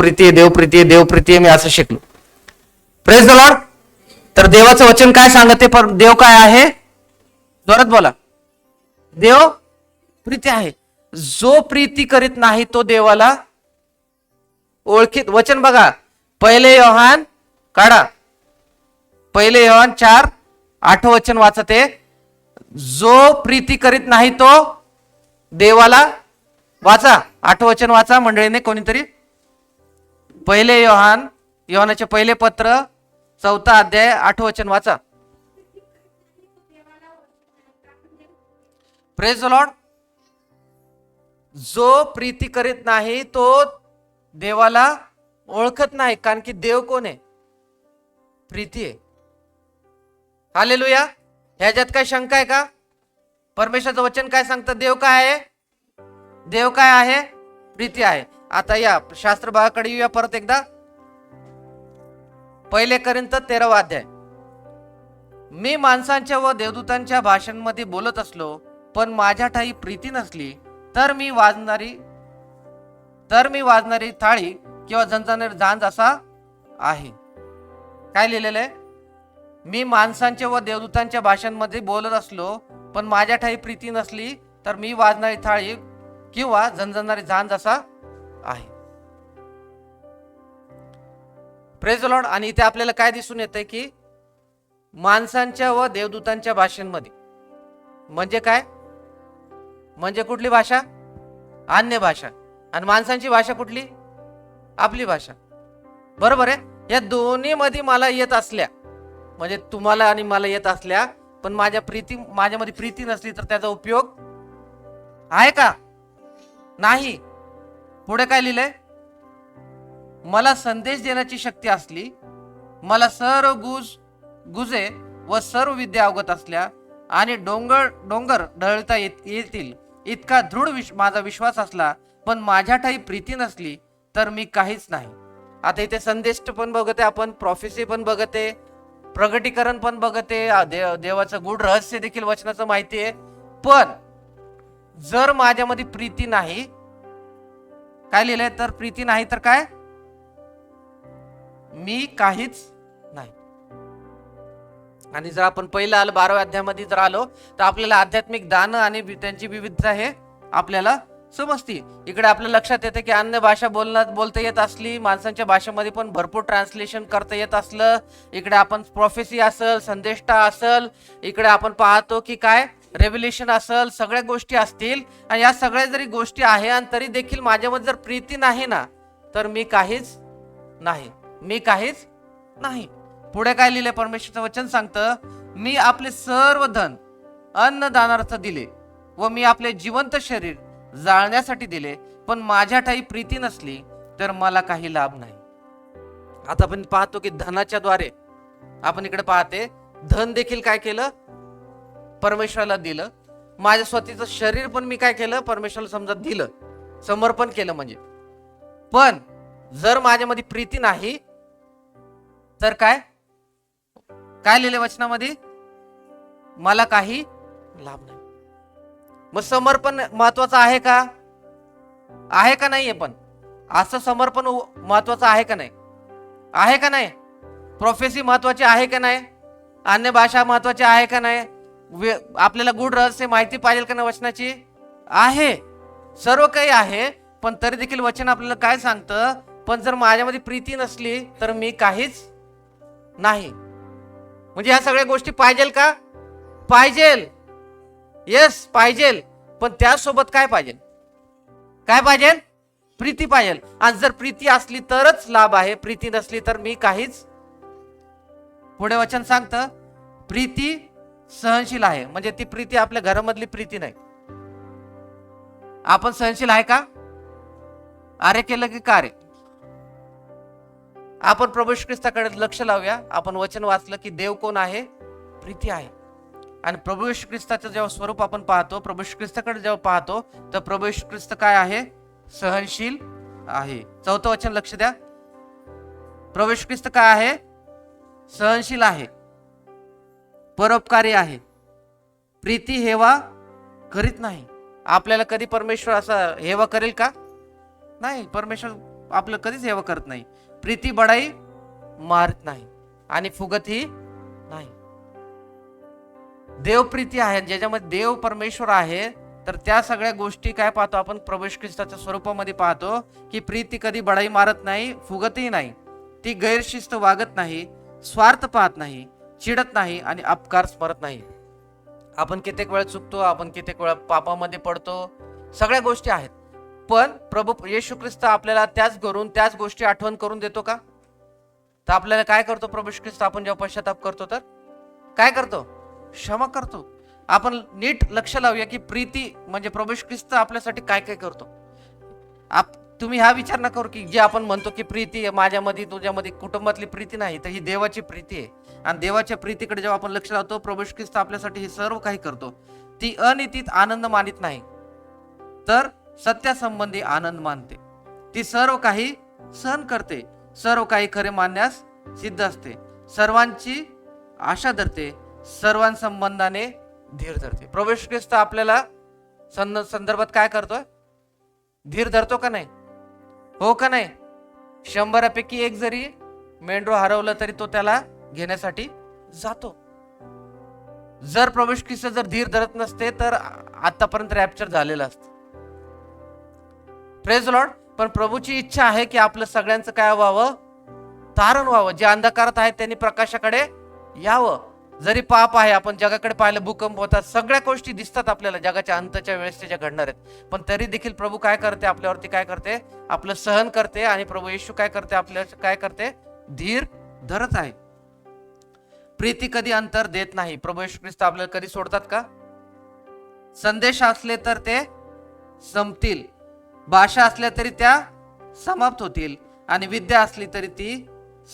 प्रीती आहे, देव प्रीती आहे, देव प्रीती आहे, मी असं शिकलो. Praise the Lord. तर देवाचं वचन काय सांगते, पण देव काय आहे? जोरात बोला. देव प्रीती आहे. जो प्रीती करीत नाही तो देवाला ओळखीत. वचन बघा, पहिले योहान काढा, पहिले योहान 4:8 वचन वाचते. जो प्रीती करीत नाही तो देवाला, वाचा 8 वचन वाचा मंडळीने कोणीतरी. पहिले योहानाचे पहिले पत्र 4 अध्याय 8 वचन वाचा. Praise the Lord. जो प्रीती करीत नाही तो देवाला ओळखत नाही, कारण की देव कोण आहे? प्रीती आहे. हालेलुया. ह्याच्यात काय शंका आहे का? परमेश्वराचं वचन काय सांगतं? देव काय आहे? देव काय आहे? प्रीती आहे. आता या शास्त्र भागाकडे येऊया परत एकदा. पहिले कोरिन्थ 13 अध्याय. मी माणसांच्या व देवदूतांच्या भाषांमध्ये बोलत असलो, पण माझ्या ठाई प्रीती नसली तर मी वाजणारी थाळी किंवा झणझणणारी झांज असा आहे. काय लिहिलेलं आहे? मी माणसांच्या व देवदूतांच्या भाषांमध्ये बोलत असलो, पण माझ्या ठाई प्रीती नसली तर मी वाजणारी थाळी किंवा झणझणणारी झांज असा आहे. Praise the Lord. आणि इथे आपल्याला काय दिसून येतंय की माणसांच्या व देवदूतांच्या भाषांमध्ये म्हणजे काय? म्हणजे कुठली भाषा? अन्य भाषा. आणि माणसांची भाषा कुठली? आपली भाषा. बरोबर आहे. या दोन्ही मध्ये मला येत असल्या, म्हणजे तुम्हाला आणि मला येत असल्या, पण माझ्यामध्ये प्रीती नसली तर त्याचा उपयोग आहे का? नाही. पुढे काय लिहिलंय? मला संदेश देण्याची शक्ती असली, मला सर्व गुजे व सर्व विद्या अवगत असल्या आणि डोंगर ढळता येतील इतका दृढ माझा विश्वास असला, पण माझ्या ठाई प्रीती नसली तर मी काहीच नाही. आता इथे संदेश पण बघते आपण, प्रॉफेसी पण बघते, प्रगटीकरण पण बघते, देवाचं गूढ रहस्य देखील वचनाचं माहिती आहे. पण जर माझ्यामध्ये प्रीती नाही, काय लिहिलंय? तर प्रीती नाही तर काय? मी काहीच नाही. आणि जर आपण पहिलं आलो 12व्या अध्यायामध्ये जर आलो तर आपल्याला आध्यात्मिक दान आणि त्यांची विविधता हे आपल्याला समजते. इकडे आपल्या लक्षात येते की अन्य भाषा बोलता येत असली, माणसांच्या भाषेमध्ये पण भरपूर ट्रान्सलेशन करता येत असलं, इकडे आपण प्रोफेसी असेल, संदेष्टा असेल, इकडे आपण पाहतो की काय रेव्हेलेशन असेल, सगळ्या गोष्टी असतील. आणि या सगळ्या जरी गोष्टी आहे आणि तरी देखील माझ्यामध्ये जर प्रीती नाही ना, तर मी काहीच नाही. मी काहीच नाही. पुढे काय लिहिले? परमेश्वराचं वचन सांगतं, मी आपले सर्व धन अन्नदानार्थ दिले व मी आपले जिवंत शरीर जाळण्यासाठी दिले, पण माझ्या ठाई प्रीती नसली तर मला काही लाभ नाही. आता आपण पाहतो की धनाच्या द्वारे आपण इकडे पाहते, धन देखील काय केलं? परमेश्वराला दिलं. माझ्या स्वतःचं शरीर पण मी काय केलं? परमेश्वराला समजा दिलं, समर्पण केलं म्हणजे. पण जर माझ्यामध्ये प्रीती नाही तर काय लिहिले वचनामध्ये? मला काही लाभ नाही. मग समर्पण महत्वाचं आहे का? आहे का नाहीये? पण असं समर्पण महत्वाचं आहे का नाही? आहे का नाही? प्रोफेसी महत्वाची आहे का नाही? अन्य भाषा महत्वाची आहे का नाही? आपल्याला गूढ रहस्य माहिती पाहिजे का नाही वचनाची? आहे. सर्व काही आहे. पण तरी देखील वचन आपल्याला काय सांगतं? पण जर माझ्यामध्ये प्रीती नसली तर मी काहीच नाही. म्हणजे ह्या सगळ्या गोष्टी पाहिजेल का? पाहिजेल. येस पाहिजेल. पण त्यासोबत काय पाहिजे? काय पाहिजे? प्रीती पाहिजे. आणि जर प्रीती असली तरच लाभ आहे, प्रीती नसली तर मी काहीच. पुढे वचन सांगतं, प्रीती सहनशील आहे. म्हणजे ती प्रीती आपल्या घरामधली प्रीती नाही. आपण सहनशील आहे का? अरे केलं की का रे? आपण प्रभू येशू ख्रिस्ताकडे लक्ष लावूया. आपण वचन वाचलं की देव कोण आहे? प्रीती आहे. आणि प्रभू येशू ख्रिस्ताचं जेव्हा स्वरूप आपण पाहतो, प्रभू येशू ख्रिस्ताकडे जेव्हा पाहतो, तर प्रभू येशू ख्रिस्त काय आहे? सहनशील आहे. 4थं वचन लक्ष द्या. प्रभू येशू ख्रिस्त काय आहे? सहनशील आहे, परोपकारी आहे, प्रीती हेवा करीत नाही. आपल्याला कधी परमेश्वर असा हेवा करेल का? नाही. परमेश्वर आपलं कधीच सेवा करत नाही. प्रीती बडाई मारत नाही आणि फुगतही नाही. देवप्रीती आहे, ज्याच्यामध्ये देव परमेश्वर आहे, तर त्या सगळ्या गोष्टी काय पाहतो आपण प्रभू येशू ख्रिस्ताच्या स्वरूपामध्ये पाहतो की प्रीती कधी बडाई मारत नाही, फुगतही नाही, ती गैरशिस्त वागत नाही, स्वार्थ पाहत नाही, चिडत नाही आणि अपकार स्मरत नाही. आपण कित्येक वेळा चुकतो, आपण कित्येक वेळा पापामध्ये पडतो, सगळ्या गोष्टी आहेत, पण प्रभू येशू ख्रिस्त आपल्याला त्याच गोष्टी आठवण करून देतो का? तर आपल्याला काय करतो प्रभू येशू ख्रिस्त? आपण जेव्हा पश्चाताप करतो तर काय करतो? क्षमा करतो. आपण नीट लक्ष लावूया की प्रीती म्हणजे प्रभू येशू ख्रिस्त आपल्यासाठी काय काय करतो. तुम्ही हा विचार न करू की जे आपण म्हणतो की प्रीती माझ्यामध्ये तुझ्यामध्ये कुटुंबातली प्रीती नाही, तर ही देवाची प्रीती आहे. आणि देवाच्या प्रीतीकडे जेव्हा आपण लक्ष लावतो, प्रभू येशू ख्रिस्त आपल्यासाठी हे सर्व काही करतो. ती अनितीत आनंद मानित नाही, तर सत्यासंबंधी आनंद मानते. ती सर्व काही सहन करते, सर्व काही खरे मानण्यास सिद्ध असते, सर्वांची आशा धरते, सर्वांसंबंधाने धीर धरते. प्रभू येशू ख्रिस्त आपल्याला संदर्भात काय करतोय? धीर धरतो का नाही? हो का नाही? 100पैकी एक जरी मेंढरू हरवलं तरी तो त्याला घेण्यासाठी जातो. जर प्रभू येशू ख्रिस्त जर धीर धरत नसते तर आतापर्यंत रॅप्चर झालेलं असतं. Praise Lord. पण प्रभूची इच्छा आहे की आपलं सगळ्यांचं काय व्हावं? तारण व्हावं. जे अंधकारात आहेत त्यांनी प्रकाशाकडे यावं. जरी पाप आहे, आपण जगाकडे पाहिलं, भूकंप होतात, सगळ्या गोष्टी दिसतात आपल्याला जगाच्या अंतच्या वेळेस ज्या घडणार आहेत, पण तरी देखील प्रभू काय करते? आपल्यावरती काय करते? आपलं सहन करते. आणि प्रभू येशू काय करते? आपल्या काय करते? धीर धरत आहे. प्रीती कधी अंतर देत नाही. प्रभू येशू ख्रिस्त आपल्याला कधी सोडतात का? संदेश असले तर ते संपतील, भाषा असल्या तरी त्या समाप्त होतील, आणि विद्या असली तरी ती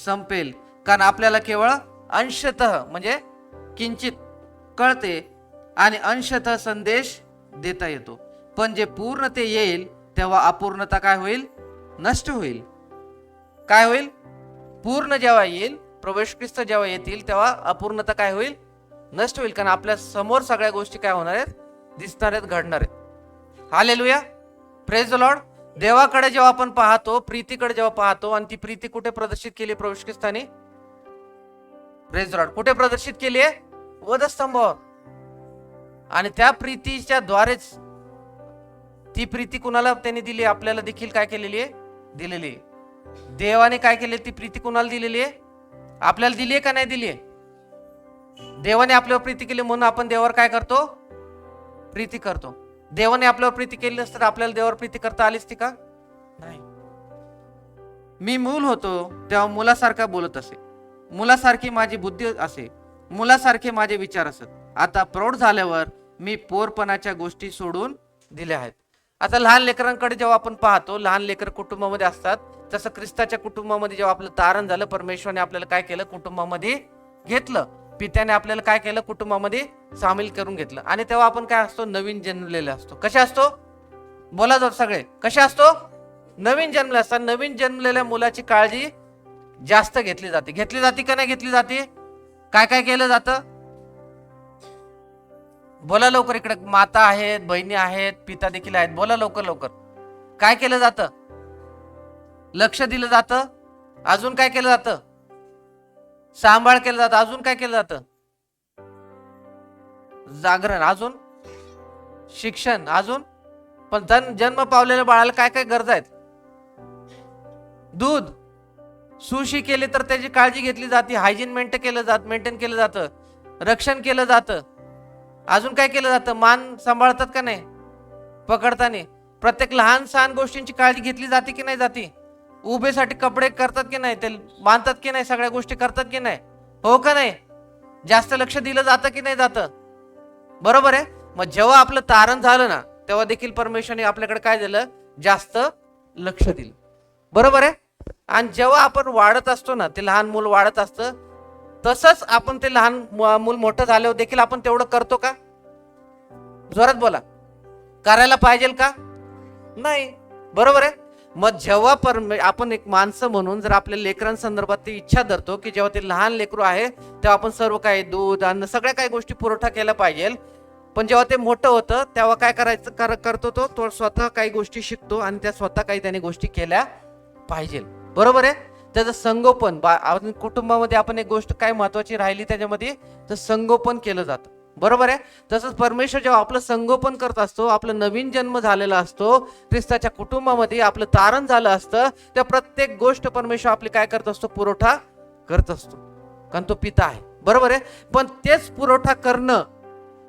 संपेल, कारण आपल्याला केवळ अंशतः म्हणजे किंचित कळते आणि अंशतः संदेश देता येतो. पण जे पूर्णते येईल तेव्हा अपूर्णता काय होईल? नष्ट होईल. काय होईल? पूर्ण जेव्हा येईल, प्रभू येशू ख्रिस्त जेव्हा येतील तेव्हा अपूर्णता काय होईल? नष्ट होईल, कारण आपल्या समोर सगळ्या गोष्टी काय होणार आहेत? दिसणार आहेत, घडणार आहेत. हालेलुया. Praise the Lord. देवाकडे जेव्हा आपण पाहतो, प्रीतीकडे जेव्हा पाहतो, आणि ती प्रीती कुठे प्रदर्शित केली प्रभू येशू ख्रिस्ताने? Praise the lord. कुठे प्रदर्शित केली आहे? वधस्तंभावर. आणि त्या प्रीतीच्या द्वारेच ती प्रीती कुणाला त्यांनी दिली? आपल्याला देखील काय केलेली आहे? दिलेली आहे. देवाने काय केले? ती प्रीती कुणाला दिलेली आहे? आपल्याला दिली आहे का नाही दिली आहे? देवाने आपल्यावर प्रीती केली म्हणून आपण देवावर काय करतो? प्रीती करतो. देवाने आपल्यावर प्रीती केली नसतं तर आपल्याला देवावर प्रीती करता आलीच ती का? नाही. मी मूल होतो तेव्हा मुलासारखा बोलत असे, मुलासारखी माझी बुद्धी असे, मुलासारखे माझे विचार असत. आता प्रौढ झाल्यावर मी पोरपणाच्या गोष्टी सोडून दिल्या आहेत. आता लहान लेकरांकडे जेव्हा आपण पाहतो, लहान लेकर कुटुंबामध्ये असतात, तसं ख्रिस्ताच्या कुटुंबामध्ये जेव्हा आपलं तारण झालं, परमेश्वराने आपल्याला काय केलं? कुटुंबामध्ये घेतलं. पित्याने आपल्याला काय केलं? कुटुंबामध्ये सामील करून घेतलं. आणि तेव्हा आपण काय असतो? नवीन जन्मलेले असतो. कसे असतो? बोला जात सगळे. कसे असतो? नवीन जन्मले असतात. नवीन जन्मलेल्या मुलाची काळजी जास्त घेतली जाते. घेतली जाते का नाही घेतली जाते? काय काय केलं जातं? बोला लवकर. इकडे माता आहेत, बहिणी आहेत, पिता देखील आहेत. बोला लवकर लवकर. काय केलं जातं? लक्ष दिलं जातं. अजून काय केलं जातं? सांभाळ केलं जातं. अजून काय केलं जातं? जागरण. अजून शिक्षण. अजून पण जन्म पावलेल्या बाळाला काय काय गरज आहेत? दूध. सुशी केली तर त्याची काळजी घेतली जाते. हायजीन मेंटेन केलं जातं. रक्षण केलं जातं. अजून काय केलं जातं? मान सांभाळतात का नाही? पकडताना प्रत्येक लहान सहान गोष्टींची काळजी घेतली जाते की नाही जाते? उभेसाठी कपडे करतात की नाही? ते बांधतात की नाही? सगळ्या गोष्टी करतात की नाही? हो का नाही? जास्त लक्ष दिलं जातं की नाही जातं? बरोबर आहे. मग जेव्हा आपलं तारण झालं ना, तेव्हा देखील परमेश्वराने आपल्याकडे काय दिलं? जास्त लक्ष दिलं. बरोबर आहे. आणि जेव्हा आपण वाढत असतो ना, ते लहान मूल वाढत असतं, तसंच आपण ते लहान मूल मोठं झाल्यावर देखील आपण तेवढं करतो का? जोरात बोला. करायला पाहिजे का? नाही. बरोबर आहे. मग जेव्हा आपण एक माणसं म्हणून जर आपल्या लेकरांसंदर्भात ती इच्छा धरतो की जेव्हा ते लहान लेकरू आहे तेव्हा आपण सर्व काही दूध, अन्न, सगळ्या काही गोष्टी पुरवठा केला पाहिजे. पण जेव्हा ते मोठं होतं तेव्हा काय करतो? तो स्वतः काही गोष्टी शिकतो आणि त्या स्वतः काही त्याने गोष्टी केल्या पाहिजे. बरोबर आहे. त्याचं संगोपन कुटुंबामध्ये आपण एक गोष्ट काय महत्वाची राहिली त्याच्यामध्ये, तर संगोपन केलं जातं. बरोबर आहे. तसंच परमेश्वर जेव्हा आपलं संगोपन करत असतो, आपलं नवीन जन्म झालेला असतो, ख्रिस्ताच्या कुटुंबामध्ये आपलं तारण झालं असतं, त्या प्रत्येक गोष्ट परमेश्वर आपली काय करत असतो, पुरवठा करत असतो, कारण तो पिता आहे. बरोबर आहे. पण तेच पुरवठा करणं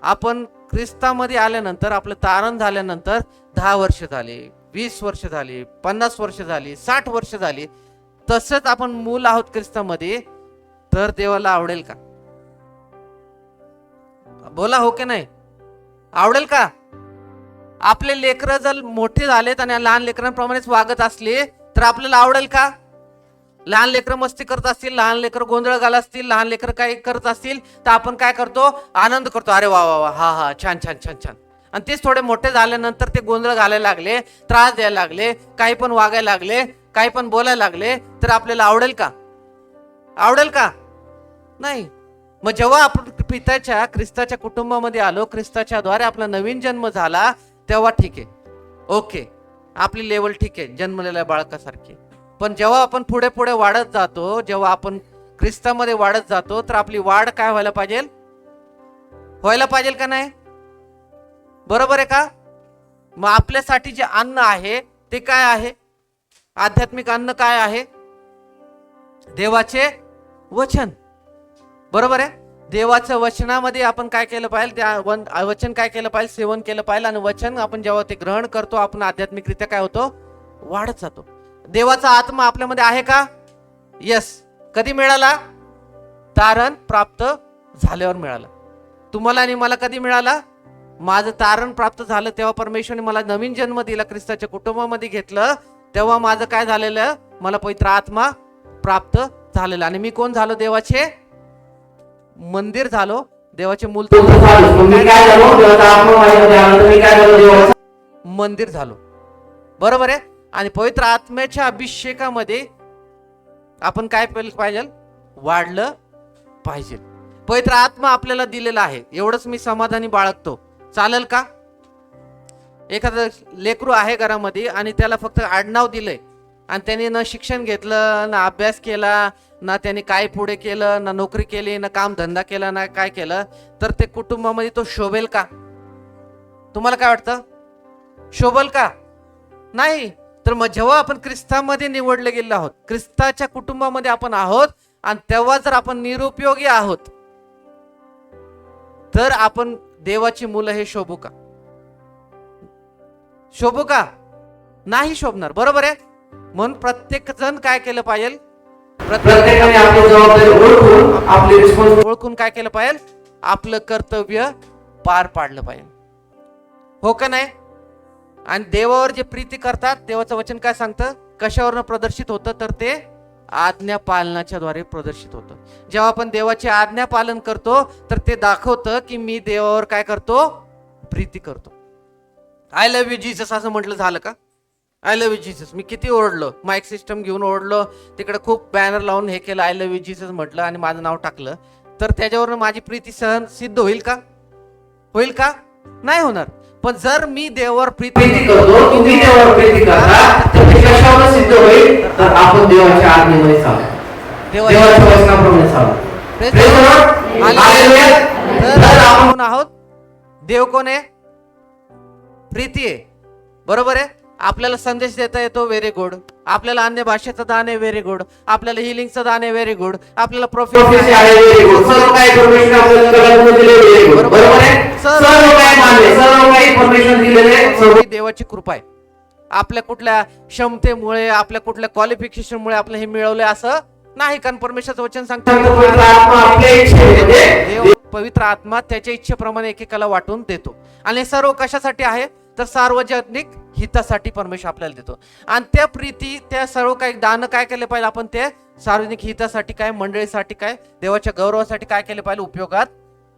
आपण ख्रिस्तामध्ये आल्यानंतर, आपलं तारण झाल्यानंतर 10 वर्ष झाले, 20 वर्ष झाली, 50 वर्ष झाली, 60 वर्ष झाली, तसंच आपण मूल आहोत ख्रिस्तामध्ये, तर देवाला आवडेल का? बोला हो की नाही? आवडेल का? आपले लेकरं जर मोठे झालेत आणि लहान लेकरांप्रमाणेच वागत असले तर आपल्याला आवडेल का? लहान लेकरं मस्ती करत असतील, लहान लेकरं गोंधळ घालत असतील, लहान लेकरं काय करत असतील, तर आपण काय करतो, आनंद करतो, अरे वा वा वा, हा हा, छान छान छान छान. आणि तेच थोडे मोठे झाल्यानंतर ते गोंधळ घालायला लागले, त्रास द्यायला लागले, काही पण वागायला लागले, काही पण बोलायला लागले, तर आपल्याला आवडेल का? आवडेल का? नाही. मग जेव्हा आपण पित्याच्या ख्रिस्ताच्या कुटुंबामध्ये आलो, ख्रिस्ताच्या द्वारे आपला नवीन जन्म झाला, तेव्हा ठीक आहे, ओके, आपली लेवल ठीक आहे जन्मलेल्या बाळकासारखी. पण जेव्हा आपण पुढे पुढे वाढत जातो, जेव्हा आपण ख्रिस्तामध्ये वाढत जातो, तर आपली वाढ काय व्हायला पाहिजे? व्हायला पाहिजे का नाही? बरोबर आहे का? मग आपल्यासाठी जे अन्न आहे ते काय आहे? आध्यात्मिक अन्न काय आहे? देवाचे वचन. बरोबर आहे. देवाच्या वचनामध्ये आपण काय केलं पाहिजे, त्या वचन काय केलं पाहिजे, सेवन केलं पाहिजे. आणि वचन आपण जेव्हा ते ग्रहण करतो, आपण आध्यात्मिकरित्या काय होतो, वाढत जातो. देवाचा आत्मा आपल्यामध्ये आहे का? यस. कधी मिळाला? तारण प्राप्त झाल्यावर मिळाला. तुम्हाला आणि मला कधी मिळाला? माझं तारण प्राप्त झालं तेव्हा परमेश्वरने मला नवीन जन्म दिला, ख्रिस्ताच्या कुटुंबामध्ये घेतलं, तेव्हा माझं काय झालेलं, मला पवित्र आत्मा प्राप्त झालेला. आणि मी कोण झालो? देवाचे मंदिर झालो, देवाचे मूल मंदिर झालो. बरोबर आहे. आणि पवित्र आत्म्याच्या अभिषेकामध्ये आपण काय पाहिजे? वाढलं पाहिजे. पवित्र आत्मा आपल्याला दिलेला आहे, एवढंच मी समाधानी बाळगतो. चालेल का? एखादं लेकरू आहे घरामध्ये आणि त्याला फक्त आडनाव दिलंय आणि त्याने न शिक्षण घेतलं, ना अभ्यास केला, ना त्याने काय पुढे केलं, ना नोकरी केली, ना काम धंदा केला, ना काय केलं, तर ते कुटुंबामध्ये तो शोभेल का? तुम्हाला काय वाटतं? शोभेल का? नाही. तर मग जेव्हा आपण ख्रिस्तामध्ये निवडले गेले आहोत, ख्रिस्ताच्या कुटुंबामध्ये आपण आहोत, आणि तेव्हा जर आपण निरुपयोगी आहोत, तर आपण देवाची मुलं हे शोभू का? शोभू का? नाही शोभणार. बरोबर आहे. म्हणून प्रत्येक जण काय केलं पाहिजे, प्रत्येकाने आपली जबाबदारी ओळखून, आपली रिस्पॉन्सिबिलिटी ओळखून काय केलं पाहिजे, आपलं कर्तव्य पार पाडलं पाहिजे. हो का नाही? आणि देवावर जे प्रीती करतात, देवाचं वचन काय सांगतं, कशावरनं प्रदर्शित होतं, तर ते आज्ञा पालनाच्या द्वारे प्रदर्शित होतं. जेव्हा आपण देवाची आज्ञा पालन करतो, तर ते दाखवतं की मी देवावर काय करतो, प्रीती करतो. आय लव्ह यू जीसस असं म्हटलं झालं का? I love you Jesus. मी किती ओरडलो, माईक सिस्टम घेऊन ओरडलो, तिकडे खूप बॅनर लावून हे केलं, आय लव्ह यू जीसस म्हटलं आणि माझं नाव टाकलं, तर त्याच्यावरनं माझी प्रीती सहन सिद्ध होईल का? होईल का? नाही होणार. पण जर मी देवावर प्रीती करतो, तुम्ही देवावर प्रीती करता, तर ते कशावर सिद्ध होईल, तर आपण देवाच्या आज्ञेमध्ये चालू, देवाच्या वचनाप्रमाणे चालू. तर आपण आहोत, देव कोण आहे? प्रीती आहे. बरोबर आहे. आपल्याला संदेश देता येतो, व्हेरी गुड. आपल्याला अन्य भाषेचं दान आहे, व्हेरी गुड. आपल्याला हिलिंगचं दान आहे, व्हेरी गुड. आपल्याला प्रोफेसी आहे, व्हेरी गुड. सर्व काही परमेश्वर आपल्याला दिलेले आहे, व्हेरी गुड. बरोबर आहे. सर्व काही मान्य, सर्व काही परमेश्वर दिलेले आहे, सर्व देवाची कृपा आहे. आपल्या कुठल्या क्षमतेमुळे, आपल्या कुठल्या क्वालिफिकेशनमुळे आपलं हे मिळवलंय असं नाही, कारण परमेश्वराचं वचन सांगतं पवित्र आत्मा त्याच्या इच्छेप्रमाणे एकेकाला वाटून देतो. आणि सर्व कशासाठी आहे, तर सार्वजनिक हितासाठी परमेश्वर आपल्याला देतो. आणि त्या प्रीती, त्या सर्व काही दान काय केले पाहिजे, आपण ते सार्वजनिक हितासाठी काय, मंडळीसाठी काय, देवाच्या गौरवासाठी काय केले पाहिजे, उपयोगात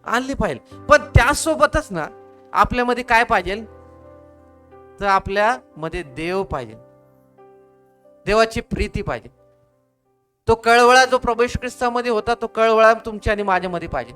आणले पाहिजे. पण त्यासोबतच ना आपल्यामध्ये काय पाहिजे, तर आपल्यामध्ये देव पाहिजे, देवाची प्रीती पाहिजे. तो कळवळा जो प्रभू येशू ख्रिस्तामध्ये होता, तो कळवळा तुमच्या आणि माझ्यामध्ये पाहिजे.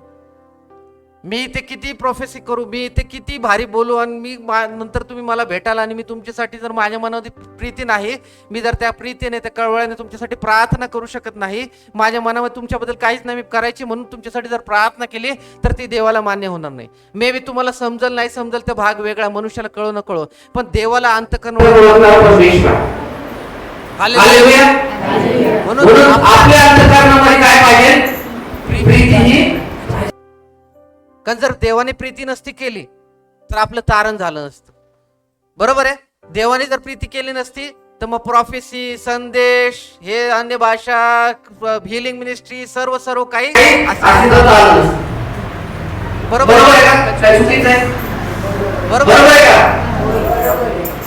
मी इथे किती प्रोफेसी करू, मी इथे किती भारी बोलू, आणि मी नंतर तुम्ही मला भेटाल आणि मी तुमच्यासाठी जर माझ्या मनामध्ये प्रीती नाही, मी जर त्या प्रीतीने त्या कळवळ्याने तुमच्यासाठी प्रार्थना करू शकत नाही, माझ्या मनामध्ये तुमच्याबद्दल काहीच नाही मी करायची म्हणून तुमच्यासाठी जर प्रार्थना केली तर ती देवाला मान्य होणार नाही. मे बी तुम्हाला समजल नाही समजल ते भाग वेगळा, मनुष्याला कळो न कळो, पण देवाला अंतकरण म्हणून आपल्या अंतकरणामध्ये काय पाहिजे? प्रीती ही. कारण जर देवाने प्रीती नसती केली तर आपलं तारण झालं नसतं. बरोबर आहे. देवाने जर प्रीती केली नसती तर मग प्रॉफेसी, संदेश, हे अन्य भाषा, हिलिंग मिनिस्ट्री, सर्व काही बरोबर आहे. बरोबर आहे.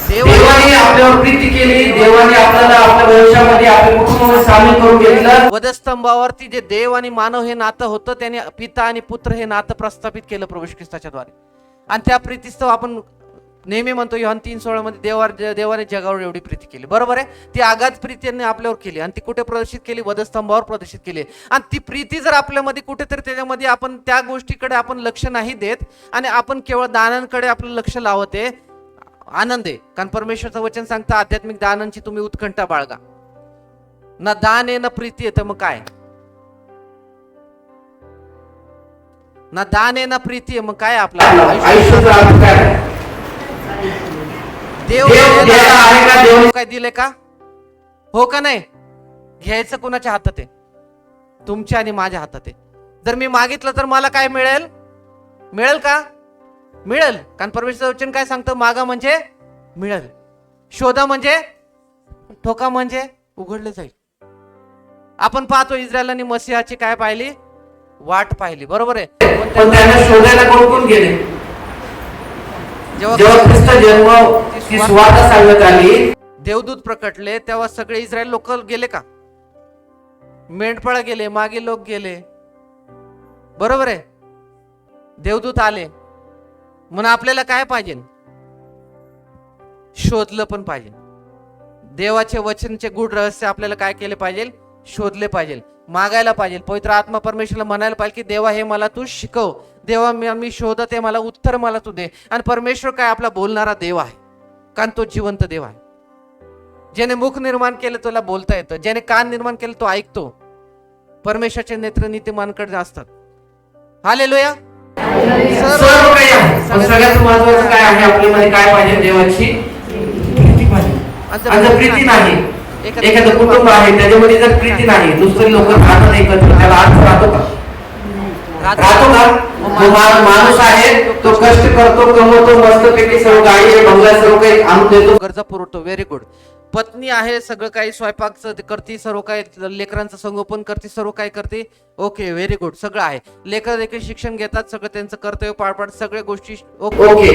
देवाने आपल्यावर प्रीती केली, देवाने आपल्याला आपल्या भविष्यामध्ये आपल्या कुटुंबामध्ये सामील करून घेतलं. वधस्तंभावरती जे देव आणि मानव हे नातं होतं, त्याने पिता आणि पुत्र हे नातं प्रस्थापित केलं प्रभू ख्रिस्ताच्या द्वारे. आणि त्या प्रीतीस्तव आपण नेहमी म्हणतो योहान 3:16 मध्ये देवाने जगावर एवढी प्रीती केली. बरोबर आहे. ती आगाध प्रीतीने आपल्यावर केली आणि ती कुठे प्रदर्शित केली? वधस्तंभावर प्रदर्शित केली. आणि ती प्रीती जर आपल्यामध्ये कुठेतरी त्याच्यामध्ये आपण त्या गोष्टीकडे आपण लक्ष नाही देत आणि आपण केवळ दानांकडे आपलं लक्ष लावते, आनंद आहे. कारण परमेश्वरचं वचन सांगतं आध्यात्मिक दानांची तुम्ही उत्कंठा बाळगा. ना दान आहे ना प्रीती आहे तर मग काय? ना दान आहे ना प्रीती आहे मग काय आपलं आयुष्य? देव काय दिले का? हो का नाही? घ्यायचं कुणाच्या हातात आहे? तुमच्या आणि माझ्या हातात आहे. जर मी मागितलं तर मला काय मिळेल? मिळेल का? मिळेल. कारण परमेश्वरचं वचन काय सांगतं? मागा म्हणजे मिळेल, शोधा म्हणजे, ठोका म्हणजे उघडले जाईल. आपण पाहतो इस्रायलांनी मसीहाची काय पाहिली? वाट पाहिली. बरोबर आहे. पण त्यांना शोधायला कोण गेले? जेव्हा ख्रिस्त जन्माची सुवार्ता सांगण्यात आली, देवदूत प्रकटले, तेव्हा सगळे इस्रायल लोक गेले का? मेंढपाळ गेले, मागे लोक गेले. बरोबर आहे. देवदूत आले. म्हणून आपल्याला काय पाहिजे? शोधलं पण पाहिजे. देवाचे वचनचे गूढ रहस्य आपल्याला काय केले पाहिजे? शोधले पाहिजे, मागायला पाहिजे. पवित्र आत्मा परमेश्वरला म्हणायला पाहिजे की देवा हे मला तू शिकव, देवा मी शोधत आहे, मला उत्तर मला तू दे. आणि परमेश्वर काय? आपला बोलणारा देव आहे. कारण तो जिवंत देव आहे. ज्याने मुख निर्माण केलं त्याला बोलता येतं, ज्याने कान निर्माण केलं तो ऐकतो. परमेश्वराचे नेत्र नीतिमानकडे असतात. हालेलुया. सर्व काही आहे. सगळ्यात महत्त्वाचं काय आहे? आपल्यामध्ये काय पाहिजे? देवाची प्रीती पाहिजे. आणि जर प्रीती नाही, एखादं कुटुंब आहे त्याच्यामध्ये जर प्रीती नाही, दुसरे लोक राहतात एकत्र, त्याला अर्थ राहतो का? राहतो का? माणूस आहे तो कष्ट करतो, कमवतो, मस्तपैकी सर्व गाडी बंगला सर्व काही आणून देतो, गरजा पुरवतो. Very good. पत्नी आहे, सगळं काही स्वयंपाकचं करते, सर्व काही लेकरांचं संगोपन करते, सर्व काही करते. Okay, very good. सगळं आहे. लेकर देखील शिक्षण घेतात, सगळं त्यांचं कर्तव्य पार पाडतात, सगळ्या गोष्टी ओके.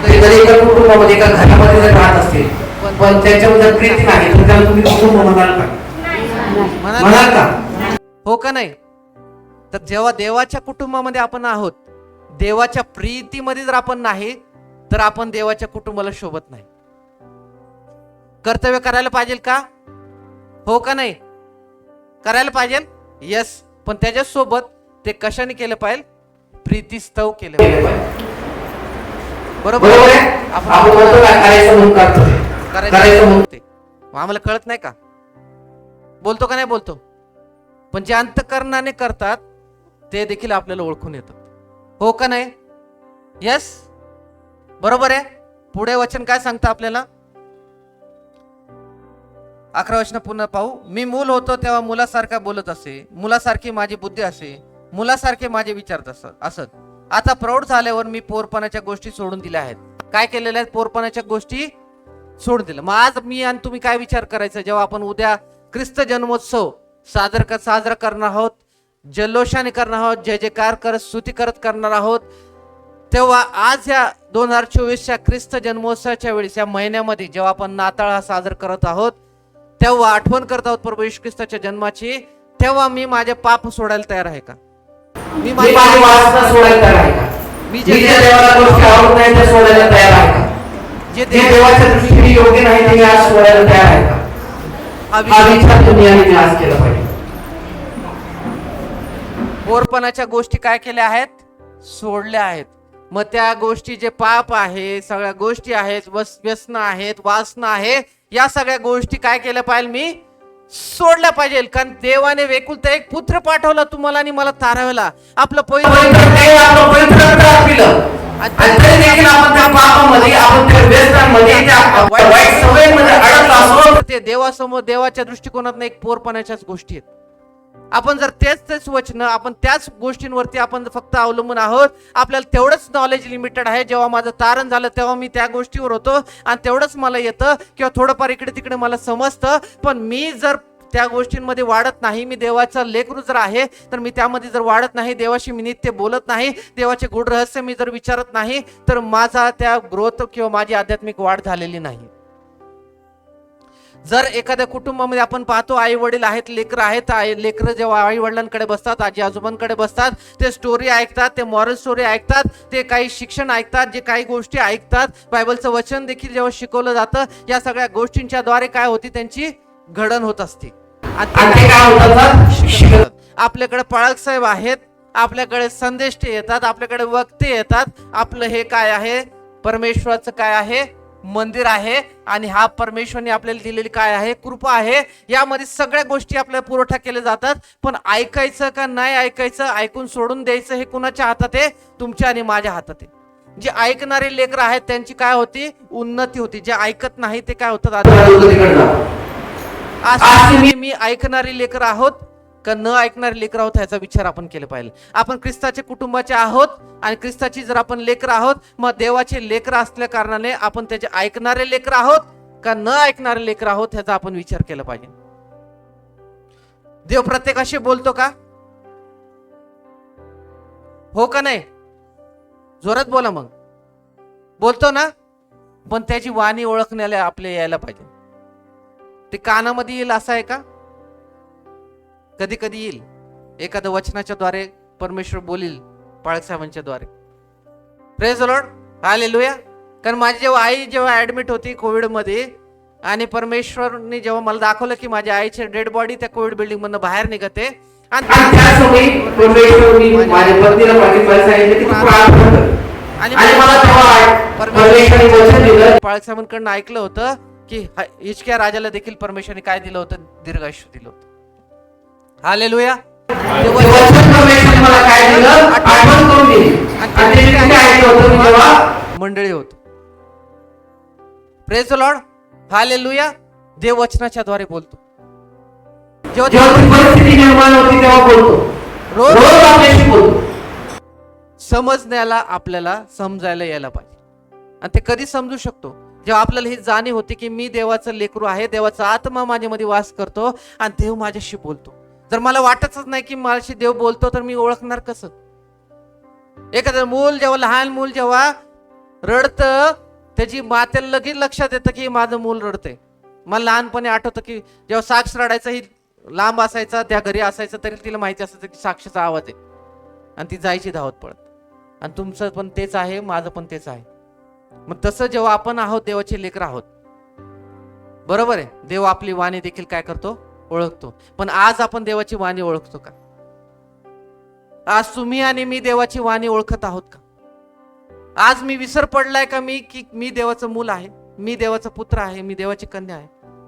एका कुटुंबामध्ये एका घरामध्ये जर राहत असतील पण त्यांच्याबद्दल प्रीती नाही तर त्याला तुम्ही कुटुंब म्हणाल का? म्हणाल का? हो का नाही? तर जेव्हा देवाच्या कुटुंबामध्ये आपण आहोत, देवाच्या प्रीतीमध्ये जर आपण नाही तर आपण देवाच्या कुटुंबाला शोभत नाही. कर्तव्य करायला पाहिजे का? हो का नाही? करायला पाहिजे. यस. पण त्याच्यासोबत ते कशाने केलं पाहिजे? प्रीतीस्तव केलं पाहिजे. बरोबर आहे. आपण बोलतो काय करायचं म्हणून करायचं म्हणून ते आम्हाला कळत नाही का? बोलतो का नाही बोलतो? पण जे अंतःकरणाने करतात ते देखील आपल्याला ओळखून येतात. हो का नाही? यस. बरोबर आहे. पुढे वचन काय सांगतं आपल्याला? 11 वचन पुन्हा पाहू. मी मूल होतो तेव्हा मुलासारखा बोलत असे, मुलासारखी माझी बुद्धी असे, मुलासारखे माझे विचार असत. आता प्रौढ झाल्यावर मी पोरपणाच्या गोष्टी सोडून दिल्या आहेत. काय केलेल्या आहेत? पोरपणाच्या गोष्टी सोडून दिल्या. मग आज मी आणि तुम्ही काय विचार करायचा? जेव्हा आपण उद्या ख्रिस्त जन्मोत्सव साजरा करणार आहोत, जल्लोषाने करणार आहोत, जय जयकार करत स्तुती करत करणार आहोत, तेव्हा आज या 2024च्या ख्रिस्त जन्मोत्सवाच्या वेळेस या महिन्यामध्ये जेव्हा आपण नाताळ हा साजरा करत आहोत तेव्हा आठवण करत आहोत प्रभू येशू ख्रिस्ताच्या जन्माची, तेव्हा मी माझे पाप सोडायला तयार आहे का? मी माझी वासना सोडायला तयार आहे का? मी जे देवाला गोष्टी आवडत नाही त्या सोडायला तयार आहे का? जे देवाच्या दृष्टीने योग्य नाही ते आज सोडायला तयार आहे का? हा विचार तुम्ही आणि मी आज केला पाहिजे. पोरपणाच्या गोष्टी काय केल्या आहेत? सोडल्या आहेत. मग त्या गोष्टी जे पाप आहे, सगळ्या गोष्टी आहेत, व्यसन आहेत, वासना आहे, या सगळ्या गोष्टी काय केल्या पाहिजे? मी सोडल्या पाहिजे. कारण देवाने वेकुलता एक पुत्र पाठवला तुम्हाला आणि मला तारवायला. आपलं ते देवासमोर देवाच्या दृष्टिकोनात एक पोरपणाच्याच गोष्टी आहेत. आपण जर तेच वचन, आपण त्याच गोष्टींवरती आपण फक्त अवलंबून आहोत. आपल्याला तेवढंच नॉलेज लिमिटेड आहे. जेव्हा माझं तारण झालं तेव्हा मी त्या गोष्टीवर होतो आणि तेवढंच मला येतं किंवा थोडंफार इकडे तिकडे मला समजतं. पण मी जर त्या गोष्टींमध्ये वाढत नाही, मी देवाचा लेकरू जर आहे तर मी त्यामध्ये जर वाढत नाही, देवाशी मी नित्य बोलत नाही, देवाचे गूढ रहस्य मी जर विचारत नाही, तर माझा त्या ग्रोथ किंवा माझी आध्यात्मिक वाढ झालेली नाही. जर एखाद्या कुटुंबामध्ये आपण पाहतो आई वडील आहेत, लेकरं आहेत, लेकरं जेव्हा आई वडिलांकडे बसतात, आजी आजोबांकडे बसतात, ते स्टोरी ऐकतात, ते मॉरल स्टोरी ऐकतात, ते काही शिक्षण ऐकतात, जे काही गोष्टी ऐकतात, बायबलचं वचन देखील जेव्हा शिकवलं जातं, या सगळ्या गोष्टींच्या द्वारे काय होती? त्यांची घडण होत असते. आपल्याकडे पाळक साहेब आहेत, आपल्याकडे संदेष्टे येतात, आपल्याकडे वक्ते येतात. आपलं हे काय आहे? परमेश्वराचं काय आहे? मंदिर आहे. आणि हा परमेश्वरने आपल्याला दिलेली काय आहे? कृपा आहे. यामध्ये सगळ्या गोष्टी आपल्याला पुरवठा केल्या जातात. पण ऐकायचं का नाही ऐकायचं, ऐकून सोडून द्यायचं, हे कुणाच्या हातात आहे? तुमच्या आणि माझ्या हातात आहे. जे ऐकणारे लेकरं आहेत त्यांची काय होती? उन्नती होती. जे ऐकत नाही ते काय होतं? आज मी ऐकणारी लेकर आहोत का न ऐकणारे लेकर आहोत, ह्याचा विचार आपण केला पाहिजे. आपण ख्रिस्ताच्या कुटुंबाचे आहोत आणि ख्रिस्ताची जर आपण लेकर आहोत, मग देवाचे लेकर असल्या कारणाने आपण त्याचे ऐकणारे लेकर आहोत का न ऐकणारे लेकर आहोत, ह्याचा आपण विचार केला पाहिजे. देव प्रत्येकाशी बोलतो का? हो का नाही? जोरात बोला. मग बोलतो ना. पण त्याची वाणी ओळखण्याला आपले यायला पाहिजे. ते कानामध्ये येईल असं आहे का? कधी कधी येईल, एखाद्या वचनाच्या द्वारे परमेश्वर बोलील, पाळक साहेबांच्या द्वारे. Praise the lord, hallelujah. कारण माझी जेव्हा आई ऍडमिट होती कोविड मध्ये, आणि परमेश्वरने जेव्हा मला दाखवलं की माझ्या आईचे डेड बॉडी त्या कोविड बिल्डिंग मधून बाहेर निघते, आणि पाळक साहेबांकडून ऐकलं होतं की हिजकिया राजाला देखील परमेश्वराने काय दिलं होतं? दीर्घायुष्य दिलं होतं. हालेलुया. मंडळी होत. Praise the lord, hallelujah. देव वचनाच्या द्वारे बोलतो. समजण्याला आपल्याला समजायला यायला पाहिजे. आणि ते कधी समजू शकतो? जेव्हा आपल्याला ही जाणीव होती की मी देवाचं लेकरू आहे, देवाचा आत्मा माझ्यामध्ये वास करतो आणि देव माझ्याशी बोलतो. जर मला वाटतच नाही की माझ्याशी देव बोलतो, तर मी ओळखणार कसं? एखादं मूल जेव्हा, लहान मूल जेव्हा रडतं, त्याची मातेला लगेच लक्षात येतं की माझं मूल रडतंय. मला लहानपणी आठवतं की जेव्हा साक्ष रडायचा, ही लांब असायचा, त्या घरी असायचं, तरी तिला माहिती असायचं की साक्षाचा आवाज आहे, आणि ती जायची धावत पडत. आणि तुमचं पण तेच आहे, माझं पण तेच आहे. मग तसं जेव्हा आपण आहोत, देवाचे लेकर आहोत, बरोबर आहे, देव आपली वाणी देखील काय करतो? ओळखतो. पण आज आपण देवाची वाणी ओळखतो का? आज तुम्ही आणि मी देवाची वाणी ओळखत आहोत का? आज मी विसर पडलाय का की मी देवाचं मूल आहे, मी देवाचा पुत्र आहे, मी देवाची कन्या आहे?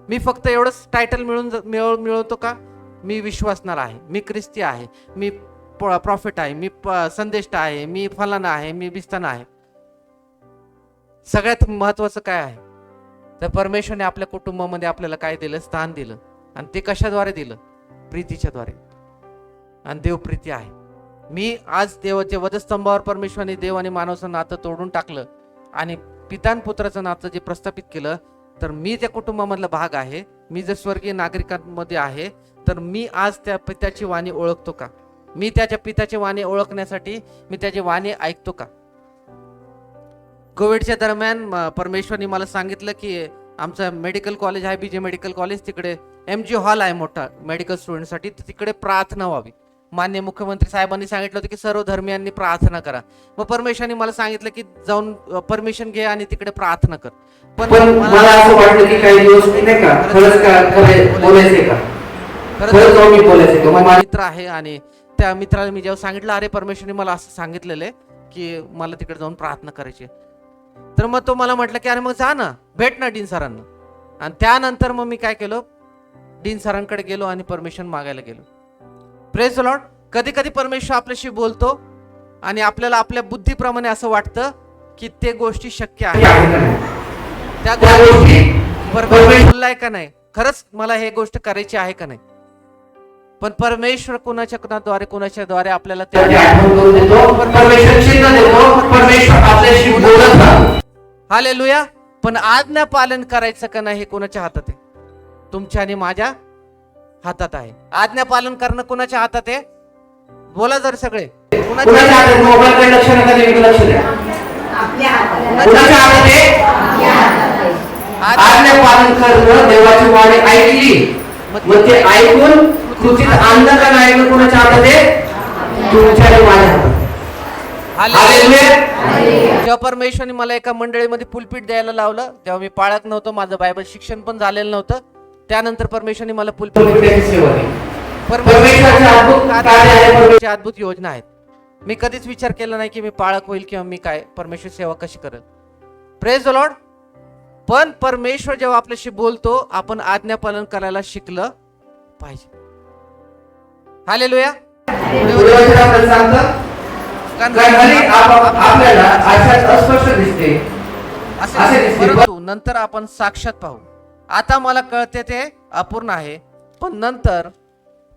मी फक्त एवढंच टायटल मिळवतो का? मी विश्वासणार आहे, मी ख्रिस्ती आहे, मी प्रॉफिट आहे, मी संदेष्टा आहे, मी फलाना आहे, मी बिस्ताना आहे. सगळ्यात महत्वाचं काय आहे? तर परमेश्वरने आपल्या कुटुंबामध्ये आपल्याला काय दिलं? स्थान दिलं. आणि ते कशाद्वारे दिलं? प्रीतीच्या द्वारे. आणि देव प्रीती आहे. मी आज देवाच्या वधस्तंभावर परमेश्वराने देव आणि मानवाचं नातं तोडून टाकलं आणि पिता आणि पुत्राचं नातं जे प्रस्थापित केलं, तर मी त्या कुटुंबामधला भाग आहे. मी जर स्वर्गीय नागरिकांमध्ये आहे, तर मी आज त्या पित्याची वाणी ओळखतो का? मी त्याच्या पित्याची वाणी ओळखण्यासाठी मी त्याची वाणी ऐकतो का? कोविडच्या दरम्यान परमेश्वरने मला सांगितलं की आमचं मेडिकल कॉलेज आहे, बीजे मेडिकल कॉलेज, तिकडे MG हॉल आहे मोठा मेडिकल स्टुडंटसाठी, तिकडे प्रार्थना व्हावी. माननीय मुख्यमंत्री साहेबांनी सांगितलं होतं की सर्व धर्मियांनी प्रार्थना करा. मग परमेश्वराने मला सांगितलं की जाऊन परमिशन घे आणि तिकडे प्रार्थना कर. पण मला असं वाटलं की काही दिवस नाही का, खरंच का बोलायचंय का, खरंच मी बोलायचंय का? माझा मित्र आहे आणि त्या मित्राला मी जेव्हा सांगितलं, अरे परमेश्वरने मला असं सांगितलेलं आहे की मला तिकडे जाऊन प्रार्थना करायची, तर मग तो मला म्हटलं की अरे मग जा ना, भेट ना डीन सरांना. आणि त्यानंतर मग मी काय केलं, डीन सरांकडे गेलो आणि परमिशन मागायला गेलो. Praise the Lord. कधी कधी परमेश्वर आपल्याशी बोलतो आणि आपल्याला आपल्या बुद्धीप्रमाणे असं वाटतं की ते गोष्टी शक्य आहे, त्या गोष्टी परमेश्वर बोललाय का नाही, खरंच मला हे गोष्ट करायची आहे का नाही. पण परमेश्वर कोणाच्या द्वारे आपल्याला हालेलुया. पण आज्ञा पालन करायचं का नाही हे कोणाच्या हातात आहे? तुमच्या आणि माझ्या हातात आहे. आज्ञा पालन करणं कोणाच्या हातात आहे? बोला जर सगळे. कोणाच्या हातात आहे? मोबाईलकडे लक्ष नका देऊ, लक्ष द्या. आपल्या हातात आहे. आज्ञा पालन करणं, देवाची वाणी ऐकली मग ते ऐकून कृतीत आणलं का नाही ऐकलं कोणाच्या हातात आहे? तुमच्या आणि माझ्या हातात. जेव्हा परमेश्वरने मला एका मंडळीमध्ये पुलपीट द्यायला लावलं, तेव्हा मी पाळत नव्हतो, माझं बायबल शिक्षण पण झालेलं नव्हतं. त्यानंतर परमेश्वरने मला पुलपीट परमेश्वराची अद्भुत योजना आहेत. मी कधीच विचार केला नाही की मी पाळक होईल किंवा मी काय परमेश्वर सेवा कशी करेल. Praise the Lord. पण परमेश्वर जेव्हा आपल्याशी बोलतो, आपण आज्ञा पालन करायला शिकलं पाहिजे. हालेलुया. परंतु नंतर आपण साक्षात पाहू. आता मला कळते ते अपूर्ण आहे, पण नंतर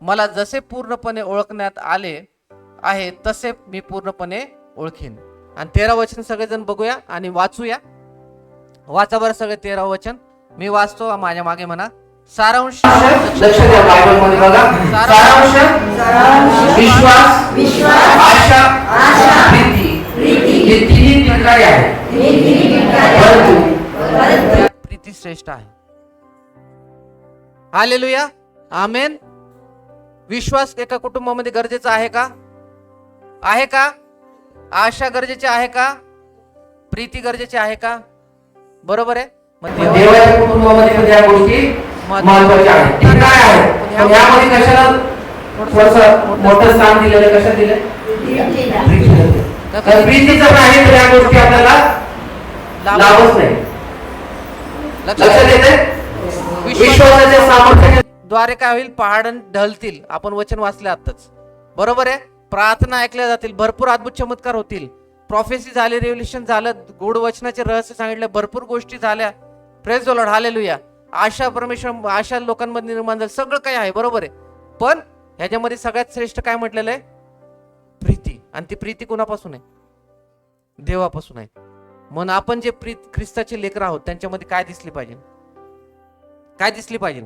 मला जसे पूर्णपणे ओळखण्यात आले आहे तसे मी पूर्णपणे ओळखीन. आणि 13 वचन सगळेजण बघूया आणि वाचूया. वाचा बरं सगळे 13 वचन. मी वाचतो, माझ्या मागे म्हणा. सारांश. लक्ष द्या बायबल मध्ये बघा. सारांश, विश्वास, आशा, प्रीती. हे तिन्ही काय आहे? प्रीती श्रेष्ठ आहे. हालेलुया. आमेन. विश्वास एका कुटुंबामध्ये गरजेचा आहे का? आहे का? आशा गरजेची आहे का? प्रीती गरजेची आहे का? बरोबर आहे. देवाच्या कुटुंबामध्ये या गोष्टी महत्त्वाच्या आहेत. ते काय आहे? यामध्ये कशाला थोडंसं मोठं स्थान दिलेलं? कशा दिलं? प्रीतीचं नाही तर या गोष्टी आपल्याला लाभच नाही. लक्षात येते? विश्वासाच्या सामर्थ्याद्वारे काय होईल? पहाड ढळतील. आपण वचन वाचले आताच, बरोबर आहे. प्रार्थना ऐकल्या जातील, भरपूर अद्भुत चमत्कार होतील, प्रॉफेसी झाली, रेव्होल्युशन झालं, गोड वचनाचे रहस्य सांगितले, भरपूर गोष्टी झाल्या. Praise the lord. हालेलुया. आशा परमेश्वर, आशा लोकांमध्ये निर्माण झाली, सगळं काही आहे, बरोबर आहे. पण ह्याच्यामध्ये सगळ्यात श्रेष्ठ काय म्हटलेलं आहे? प्रीती. आणि ती प्रीती कोणापासून आहे? देवापासून आहे. म्हणून आपण जे ख्रिस्ताचे लेकर आहोत त्यांच्यामध्ये काय दिसली पाहिजे? काय दिसली पाहिजे?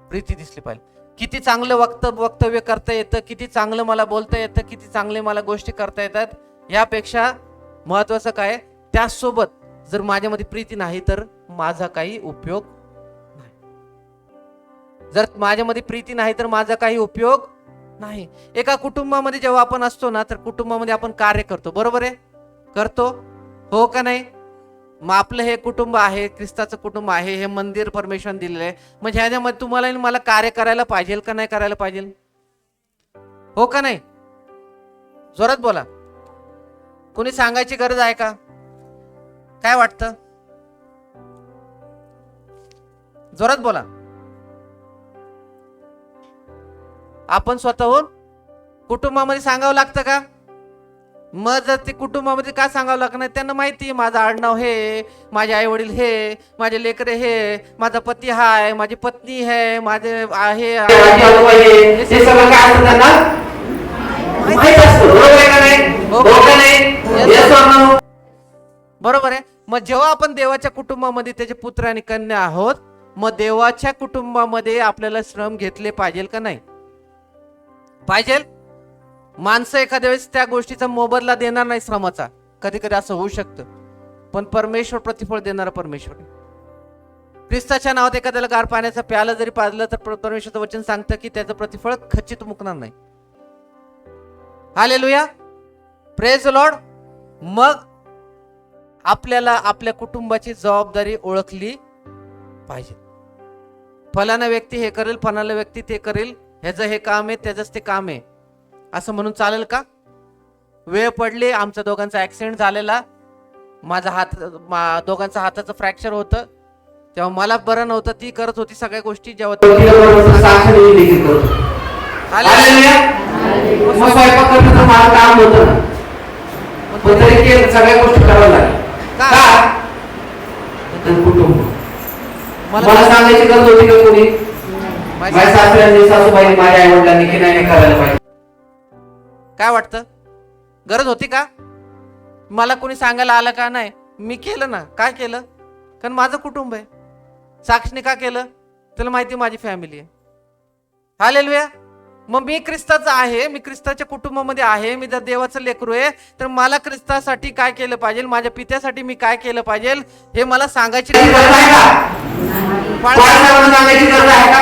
प्रीती दिसली पाहिजे. किती चांगलं वक्तव्य करता येतं, किती चांगलं मला बोलता येतं, किती चांगले मला गोष्टी करता येतात, यापेक्षा महत्वाचं काय? त्यासोबत जर माझ्यामध्ये प्रीती नाही तर माझा काही उपयोग नाही. जर माझ्यामध्ये प्रीती नाही तर माझा काही उपयोग नाही. एका कुटुंबामध्ये जेव्हा आपण असतो ना, तर कुटुंबामध्ये आपण कार्य करतो, बरोबर आहे? करतो, हो का नाही? मग आपलं हे कुटुंब आहे, ख्रिस्ताचं कुटुंब आहे, हे मंदिर परमेश्वराने दिलेलं आहे. म्हणजे ह्याच्यामध्ये तुम्हाला आणि मला कार्य करायला पाहिजे का नाही करायला पाहिजे? हो का नाही? जोरात बोला. कोणी सांगायची गरज आहे का? काय वाटतं? जोरात बोला. आपण स्वतःहून कुटुंबामध्ये सांगावं लागतं का? मग जर ते कुटुंबामध्ये का सांगावं लागत नाही? त्यांना माहिती आहे माझं आडनाव हे, माझे आई वडील हे, माझे लेकरे हे, माझा पती हाय, माझी पत्नी आहे, माझे आहे, बरोबर आहे. मग जेव्हा आपण देवाच्या कुटुंबामध्ये त्याचे पुत्र आणि कन्या आहोत, मग देवाच्या कुटुंबामध्ये आपल्याला श्रम घेतले पाहिजे का नाही? पाहिजे. माणसं एखाद्या वेळेस त्या गोष्टीचा मोबदला देणार नाही श्रमाचा, कधी कधी असं होऊ शकतं. पण परमेश्वर प्रतिफळ देणारा परमेश्वर. ख्रिस्ताच्या नावात एखाद्याला गार पाण्याचा प्याला जरी पाजलं तर परमेश्वरचं वचन सांगतं की त्याचं प्रतिफळ खचित मुकणार नाही. हालेलुया. Praise the Lord. मग आपल्याला आपल्या कुटुंबाची जबाबदारी ओळखली पाहिजे. फलाना व्यक्ती हे करेल, फलाना व्यक्ती ते करेल, ह्याचं हे काम आहे, त्याचंच ते काम आहे. असं म्हणून चालेल का? वेळ पडली, आमच्या दोघांचा ऍक्सिडेंट झालेला, माझा दोघांचा हाताचं फ्रॅक्चर होतं, तेव्हा मला बरं नव्हतं, ती करत होती सगळ्या गोष्टी, जेव्हा सगळ्या गोष्टी कराव्या लागल्या. मला सांगायची गरज होती का कोणी? माझ्या सासऱ्यांनी, सासूबाई, माझ्या आई वडिलांनी की नाही करायला पाहिजे? काय वाटतं, गरज होती का? मला कोणी सांगायला आलं का? नाही, मी केलं ना. काय केलं? कारण माझं कुटुंब आहे. साक्षीने का केलं? त्याला माहिती माझी फॅमिली आहे. हालेलुया. मग मी ख्रिस्ताचा आहे, मी ख्रिस्ताच्या कुटुंबामध्ये आहे, मी जर देवाचं लेकरू आहे, तर मला ख्रिस्तासाठी काय केलं पाहिजे, माझ्या पित्यासाठी मी काय केलं पाहिजे, हे मला सांगायची गरज आहे का? सांगायची गरज आहे का?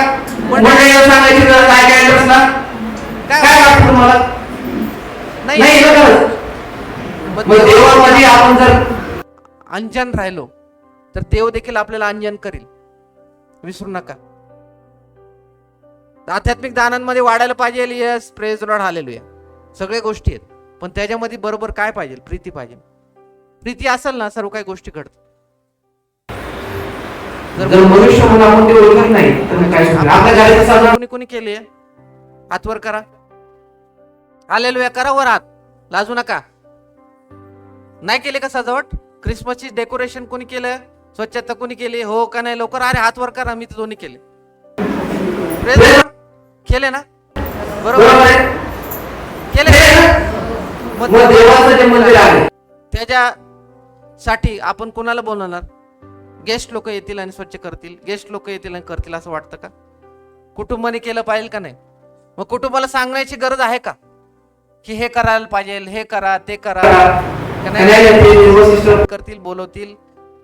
सांगायची गरज आहे का? काय वाटतं तुम्हाला? नाही. देवामध्ये आपण जर अंजन राहिलो तर देव देखील आपल्याला अंजन करील, विसरू नका. आध्यात्मिक दानांमध्ये वाढायला पाहिजे. Yes, praise Lord, hallelujah. सगळ्या गोष्टी आहेत, पण त्याच्यामध्ये बरोबर काय पाहिजे? प्रीती पाहिजे. प्रीती असेल ना, सर्व काही गोष्टी घडतात. जर मनुष्य म्हणून आपण ते ओळखत नाही तर काय होईल? आपल्या घराचं साधन कोणी कोणी केले? हात वर करा. हालेलुया. करा वर हात, लाजू नका. नाही केले का सजावट? क्रिसमसची डेकोरेशन कोणी केलं? स्वच्छता कोणी केली? हो का नाही? लवकर अरे हात वर करा. मी तर दोन्ही केले. केले ना? बरोबर केले. मग देवाचं जे मंदिर आहे त्याच्यासाठी आपण कोणाला बोलवणार? गेस्ट लोक येतील आणि स्वच्छ करतील, गेस्ट लोक येतील आणि करतील, असं वाटतं का? कुटुंबाने केलं पाहिजे का नाही? मग कुटुंबाला सांगण्याची गरज आहे का की हे करायला पाहिजे, हे करा, ते करा? करतील, बोलवतील,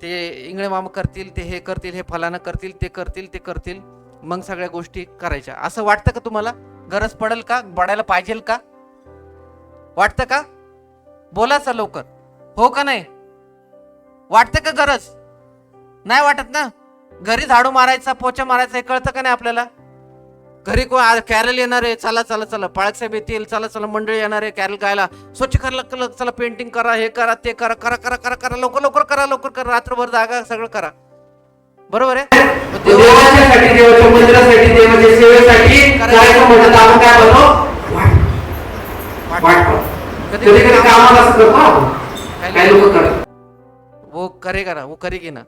ते इंगळे मामा करतील, ते हे करतील, हे फलाना करतील, ते करतील, ते करतील, मग सगळ्या गोष्टी करायच्या, असं वाटतं का तुम्हाला? गरज पडेल का? पडायला पाहिजे का? वाटतं का? बोलायचं लवकर, हो का नाही? वाटतं का गरज? नाही वाटत ना. घरी झाडू मारायचा, पोचा मारायचा, हे कळतं का नाही आपल्याला? घरी कोण कॅरल येणार आहे, चला चला चला, पाळक साहेब येतील, चला चला, मंडळी येणार आहे कॅरल गायला, स्वच्छ करायला, चला पेंटिंग करा, हे करा, ते करा, करा करा करा करा, लवकर लवकर करा, लवकर करा, रात्रभर जागा, सगळं करा. बरोबर आहे. देवाच्यासाठी, देवाच्या मंदिरासाठी, देवाच्या सेवेसाठी करायचं म्हणतात, आपण काय बोलतो? कधी कधी कामाला असं करतो आपण. काही लोक करतात, वो करेगा ना, वो करेगी ना,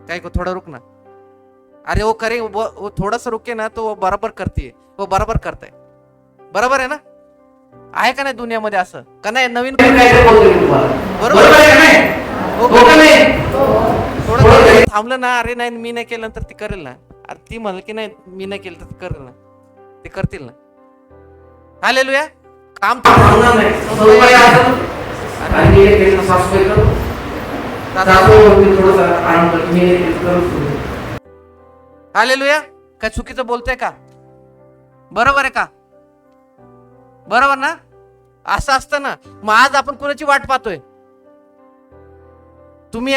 काय को थोड़ा रुक ना, अरे वो करे, वो थोड़ा सा रुके ना तो वो बराबर करती है, वो बराबर करता है. बरोबर आहे ना? आहे का नाही दुनियामध्ये असं का नाही? नवीन बरोबर थोडं थांबलं ना, अरे नाही मी नाही केलं तर ती करेल ना, अरे ती म्हणल की नाही मी नाही केलं तर ती करेल ना, ते करतील ना. हालेलुया. काम हालेलुया. काय चुकीचं बोलतोय का? बरोबर आहे का? बरोबर ना? असं असतं ना. मग आज आपण कोणाची वाट पाहतोय? तुम्ही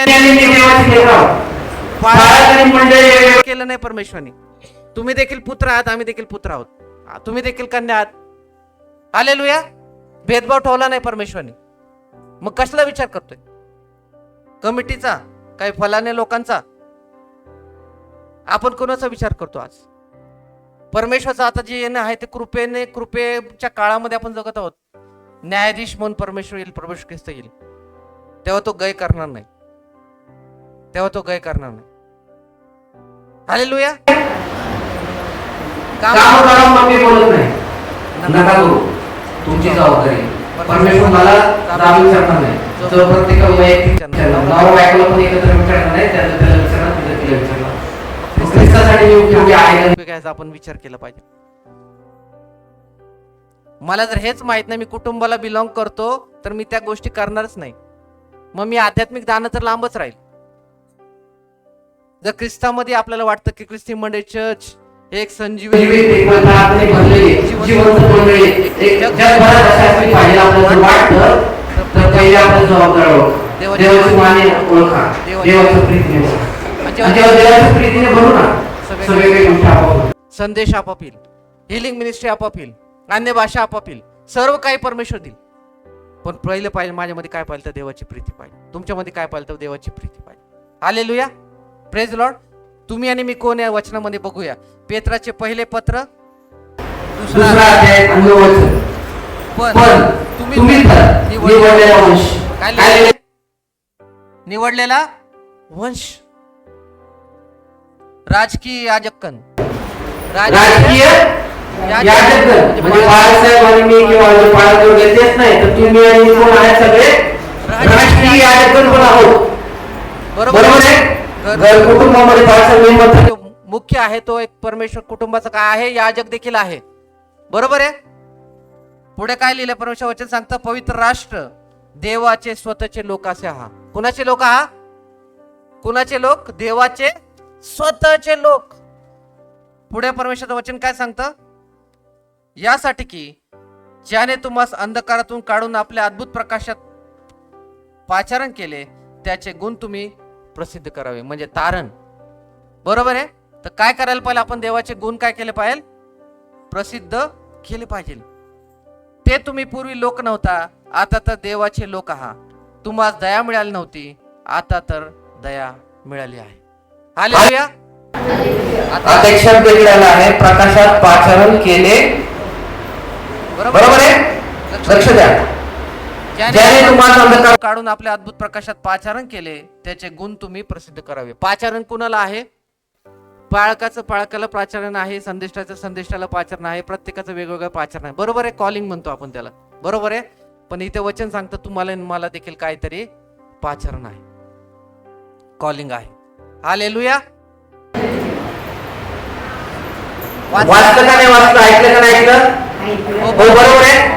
केलं नाही परमेश्वराने. तुम्ही देखील पुत्र आहात, आम्ही देखील पुत्र आहोत, तुम्ही देखील कन्या आहात. हालेलुया. भेदभाव ठेवला नाही परमेश्वराने. मग कसला विचार करतोय? कमिटीचा, काही फलाने लोकांचा? आपण कोणाचा विचार करतो आज? परमेश्वरचं आता जे येणं आहे ते कृपेने, कृपेच्या काळामध्ये आपण जगत आहोत. न्यायाधीश म्हणून परमेश्वर येईल, परमेश्वर ख्रिस्त येईल, तेव्हा तो गय करणार नाही, तेव्हा तो गय करणार नाही. हालेलुया. मी बोलत नाही, नका करू, तुमची जबाबदारी. परमेश्वर मला जाब विचारणार नाही, जो प्रत्येक वैयक्तिक नाव बायकोला पण एकत्र विचारणार नाही, त्याला विचारणार, तिला विचारणार. ख्रिस्तासाठी योग्य आहे का आपण विचार केला पाहिजे. मला जर हेच माहित नाही मी कुटुंबाला बिलॉंग करतो तर मी त्या गोष्टी करणारच नाही. मग मी आध्यात्मिक दान तर लांबच राहील. जर ख्रिस्तामध्ये आपल्याला वाटतं की ख्रिस्ती मंडळ चर्च एक संजीवनी संदेश आपापील, हिलिंग मिनिस्ट्री आपापील, अन्य भाषा आपापील, सर्व काही परमेश्वर देईल. पण पहिलं पाहिजे माझ्यामध्ये काय पाहिजे तर देवाची प्रीती पाहिजे, तुमच्यामध्ये काय पाहिजे तर देवाची प्रीती पाहिजे. Hallelujah, praise Lord. तुम्ही आणि मी कोण या वचनामध्ये बघूया. पेत्राचे पहिले पत्र दुसरा अध्याय 9 वचन. पण तुम्ही तर निवडलेला वंश. काय लिहिलंय? निवडलेला वंश, राजकीय याजकगण, राजकीय याजकगण म्हणजे बाळासाहेब आणि मी किंवा जे बाळासाहेब तेच नाही, तर तुम्ही आणि मी कोण आहेत सगळे राजकीय याजकगण पण आहोत. बरोबर आहे. घर कुटुंबामध्ये बाळासाहेब मेंबर मुख्य आहे, तो एक परमेश्वर कुटुंबाचा काय आहे, याजक देखील आहे. बरोबर आहे. पुढे काय लिहिलं परमेश्वर वचन सांगतं, पवित्र राष्ट्र, देवाचे स्वतःचे लोक असे आहात. कुणाचे लोक आहात? कुणाचे लोक? देवाचे स्वतःचे लोक. पुढे परमेश्वराचं वचन काय सांगतं, यासाठी की ज्याने तुम्हास अंधकारातून काढून आपल्या अद्भुत प्रकाशात पाचारण केले, त्याचे गुण तुम्ही प्रसिद्ध करावे. म्हणजे तारण. बरोबर आहे. तर काय करायला पाहिजे आपण? देवाचे गुण काय केले पाहिजे? प्रसिद्ध केले पाहिजे. ते तुम्ही पूर्वी लोक नव्हता, आता तर देवाचे लोक आहात. तुम्हाला दया मिळाली नव्हती, आता तर दया मिळाली आहे. हालेलुया. आता एक शब्द दिलेला आहे, प्रकाशात पाचारण केले. बरोबर आहे. लक्ष द्या. ज्याने तुम्हाला अंधकार काढून आपल्या अद्भुत प्रकाशात पाचारण केले, त्याचे गुण तुम्ही प्रसिद्ध करावे. पाचारण कुणाला आहे? पाळकाचं पाळकाला पाचारण आहे, संदेष्टाचं संदेष्टाला पाचारण आहे. प्रत्येकाचं वेगवेगळं पाचारण आहे. बरोबर आहे. कॉलिंग म्हणतो आपण त्याला. बरोबर आहे. पण इथे वचन सांगतं तुम्हाला मला देखील काहीतरी पाचारण आहे, कॉलिंग आहे. हालेलुया. वाचलं का नाही वाचलं, ऐकलं का नाही ऐकलं? हो बरोबर आहे.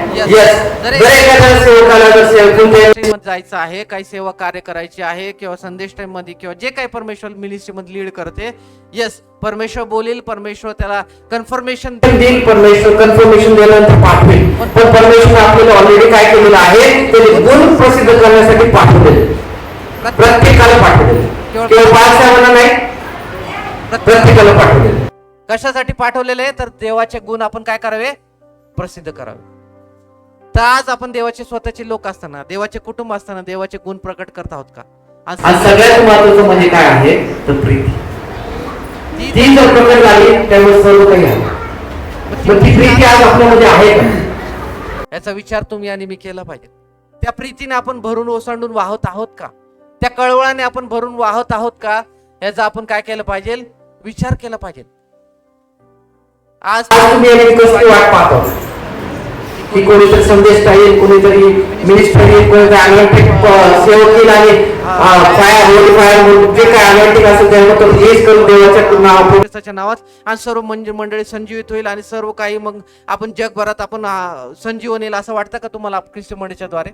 जायचं आहे, काही सेवा कार्य करायची आहे, किंवा संदेश टाइम मध्ये किंवा जे काही परमेश्वर मिनिस्ट्री मध्ये लीड करते, यस परमेश्वर बोलेल, परमेश्वर त्याला कन्फर्मेशन देईल, परमेश्वर कन्फर्मेशन दिल्यानंतर पाठवेल. पण परमेश्वर आपल्याला ऑलरेडी काय केलेलं आहे, ते गुण प्रसिद्ध करण्यासाठी पाठवले. प्रत्येकाला पाठवले, केवळ बाळासाहेबांना नाही, प्रत्येकाला पाठवले. कशासाठी पाठवलेले? तर देवाचे गुण आपण काय करावे? प्रसिद्ध करावे. तर आज आपण देवाचे स्वतःचे लोक असताना, देवाचे कुटुंब असताना देवाचे गुण प्रकट करत आहोत का? आणि सगळ्यात महत्त्वाचं म्हणजे काय आहे तर प्रीती. ती जर प्रकट झाली त्यामुळे सर्व काही आहे. पण ती प्रीती आज आपल्यामध्ये आहे का? याचा विचार तुम्ही आणि मी केला पाहिजे. त्या प्रीतीने आपण भरून ओसंडून वाहत आहोत का? त्या कळवळाने आपण भरून वाहत आहोत का? याचा आपण काय केलं पाहिजे? विचार केला पाहिजे. आज तुम्ही वाट पाहतो की कोणीतरी संदेश येईल, कोणीतरी मिनिस्टर येईल, कोणीतरी अनवंतिक सेवक येईल आणि जे काय अनवंतिक असेल त्याबद्दल हेच करून देवाच्या नावात आणि सर्व मंडळी संजीवित होईल आणि सर्व काही मग आपण जगभरात आपण संजीवन येईल असं वाटतं का तुम्हाला? ख्रिस्त मंडळीच्या द्वारे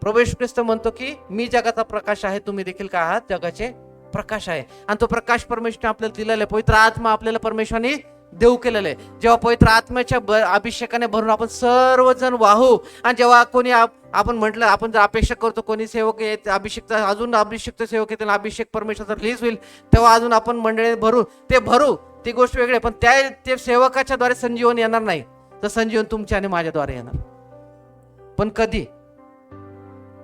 प्रभू येशू ख्रिस्त म्हणतो की मी जगाचा प्रकाश आहे, तुम्ही देखील काय आहात? जगाचे प्रकाश आहे. आणि तो प्रकाश परमेश्वराने आपल्याला दिलेला आहे. पवित्र आत्मा आपल्याला परमेश्वराने देऊ केलेलं आहे. जेव्हा पवित्र आत्म्याच्या अभिषेकाने भरून आपण सर्वजण वाहू, आणि जेव्हा कोणी आपण म्हटलं, आपण जर अपेक्षा करतो कोणी सेवक येत अभिषेक, अजून अभिषेक सेवक येतील, अभिषेक परमेश्वराचा रिलीज होईल, तेव्हा अजून आपण मंडळी भरू ती गोष्ट वेगळी. पण ते सेवकाच्या द्वारे संजीवन येणार नाही, तर संजीवन तुमच्या आणि माझ्याद्वारे येणार. पण कधी?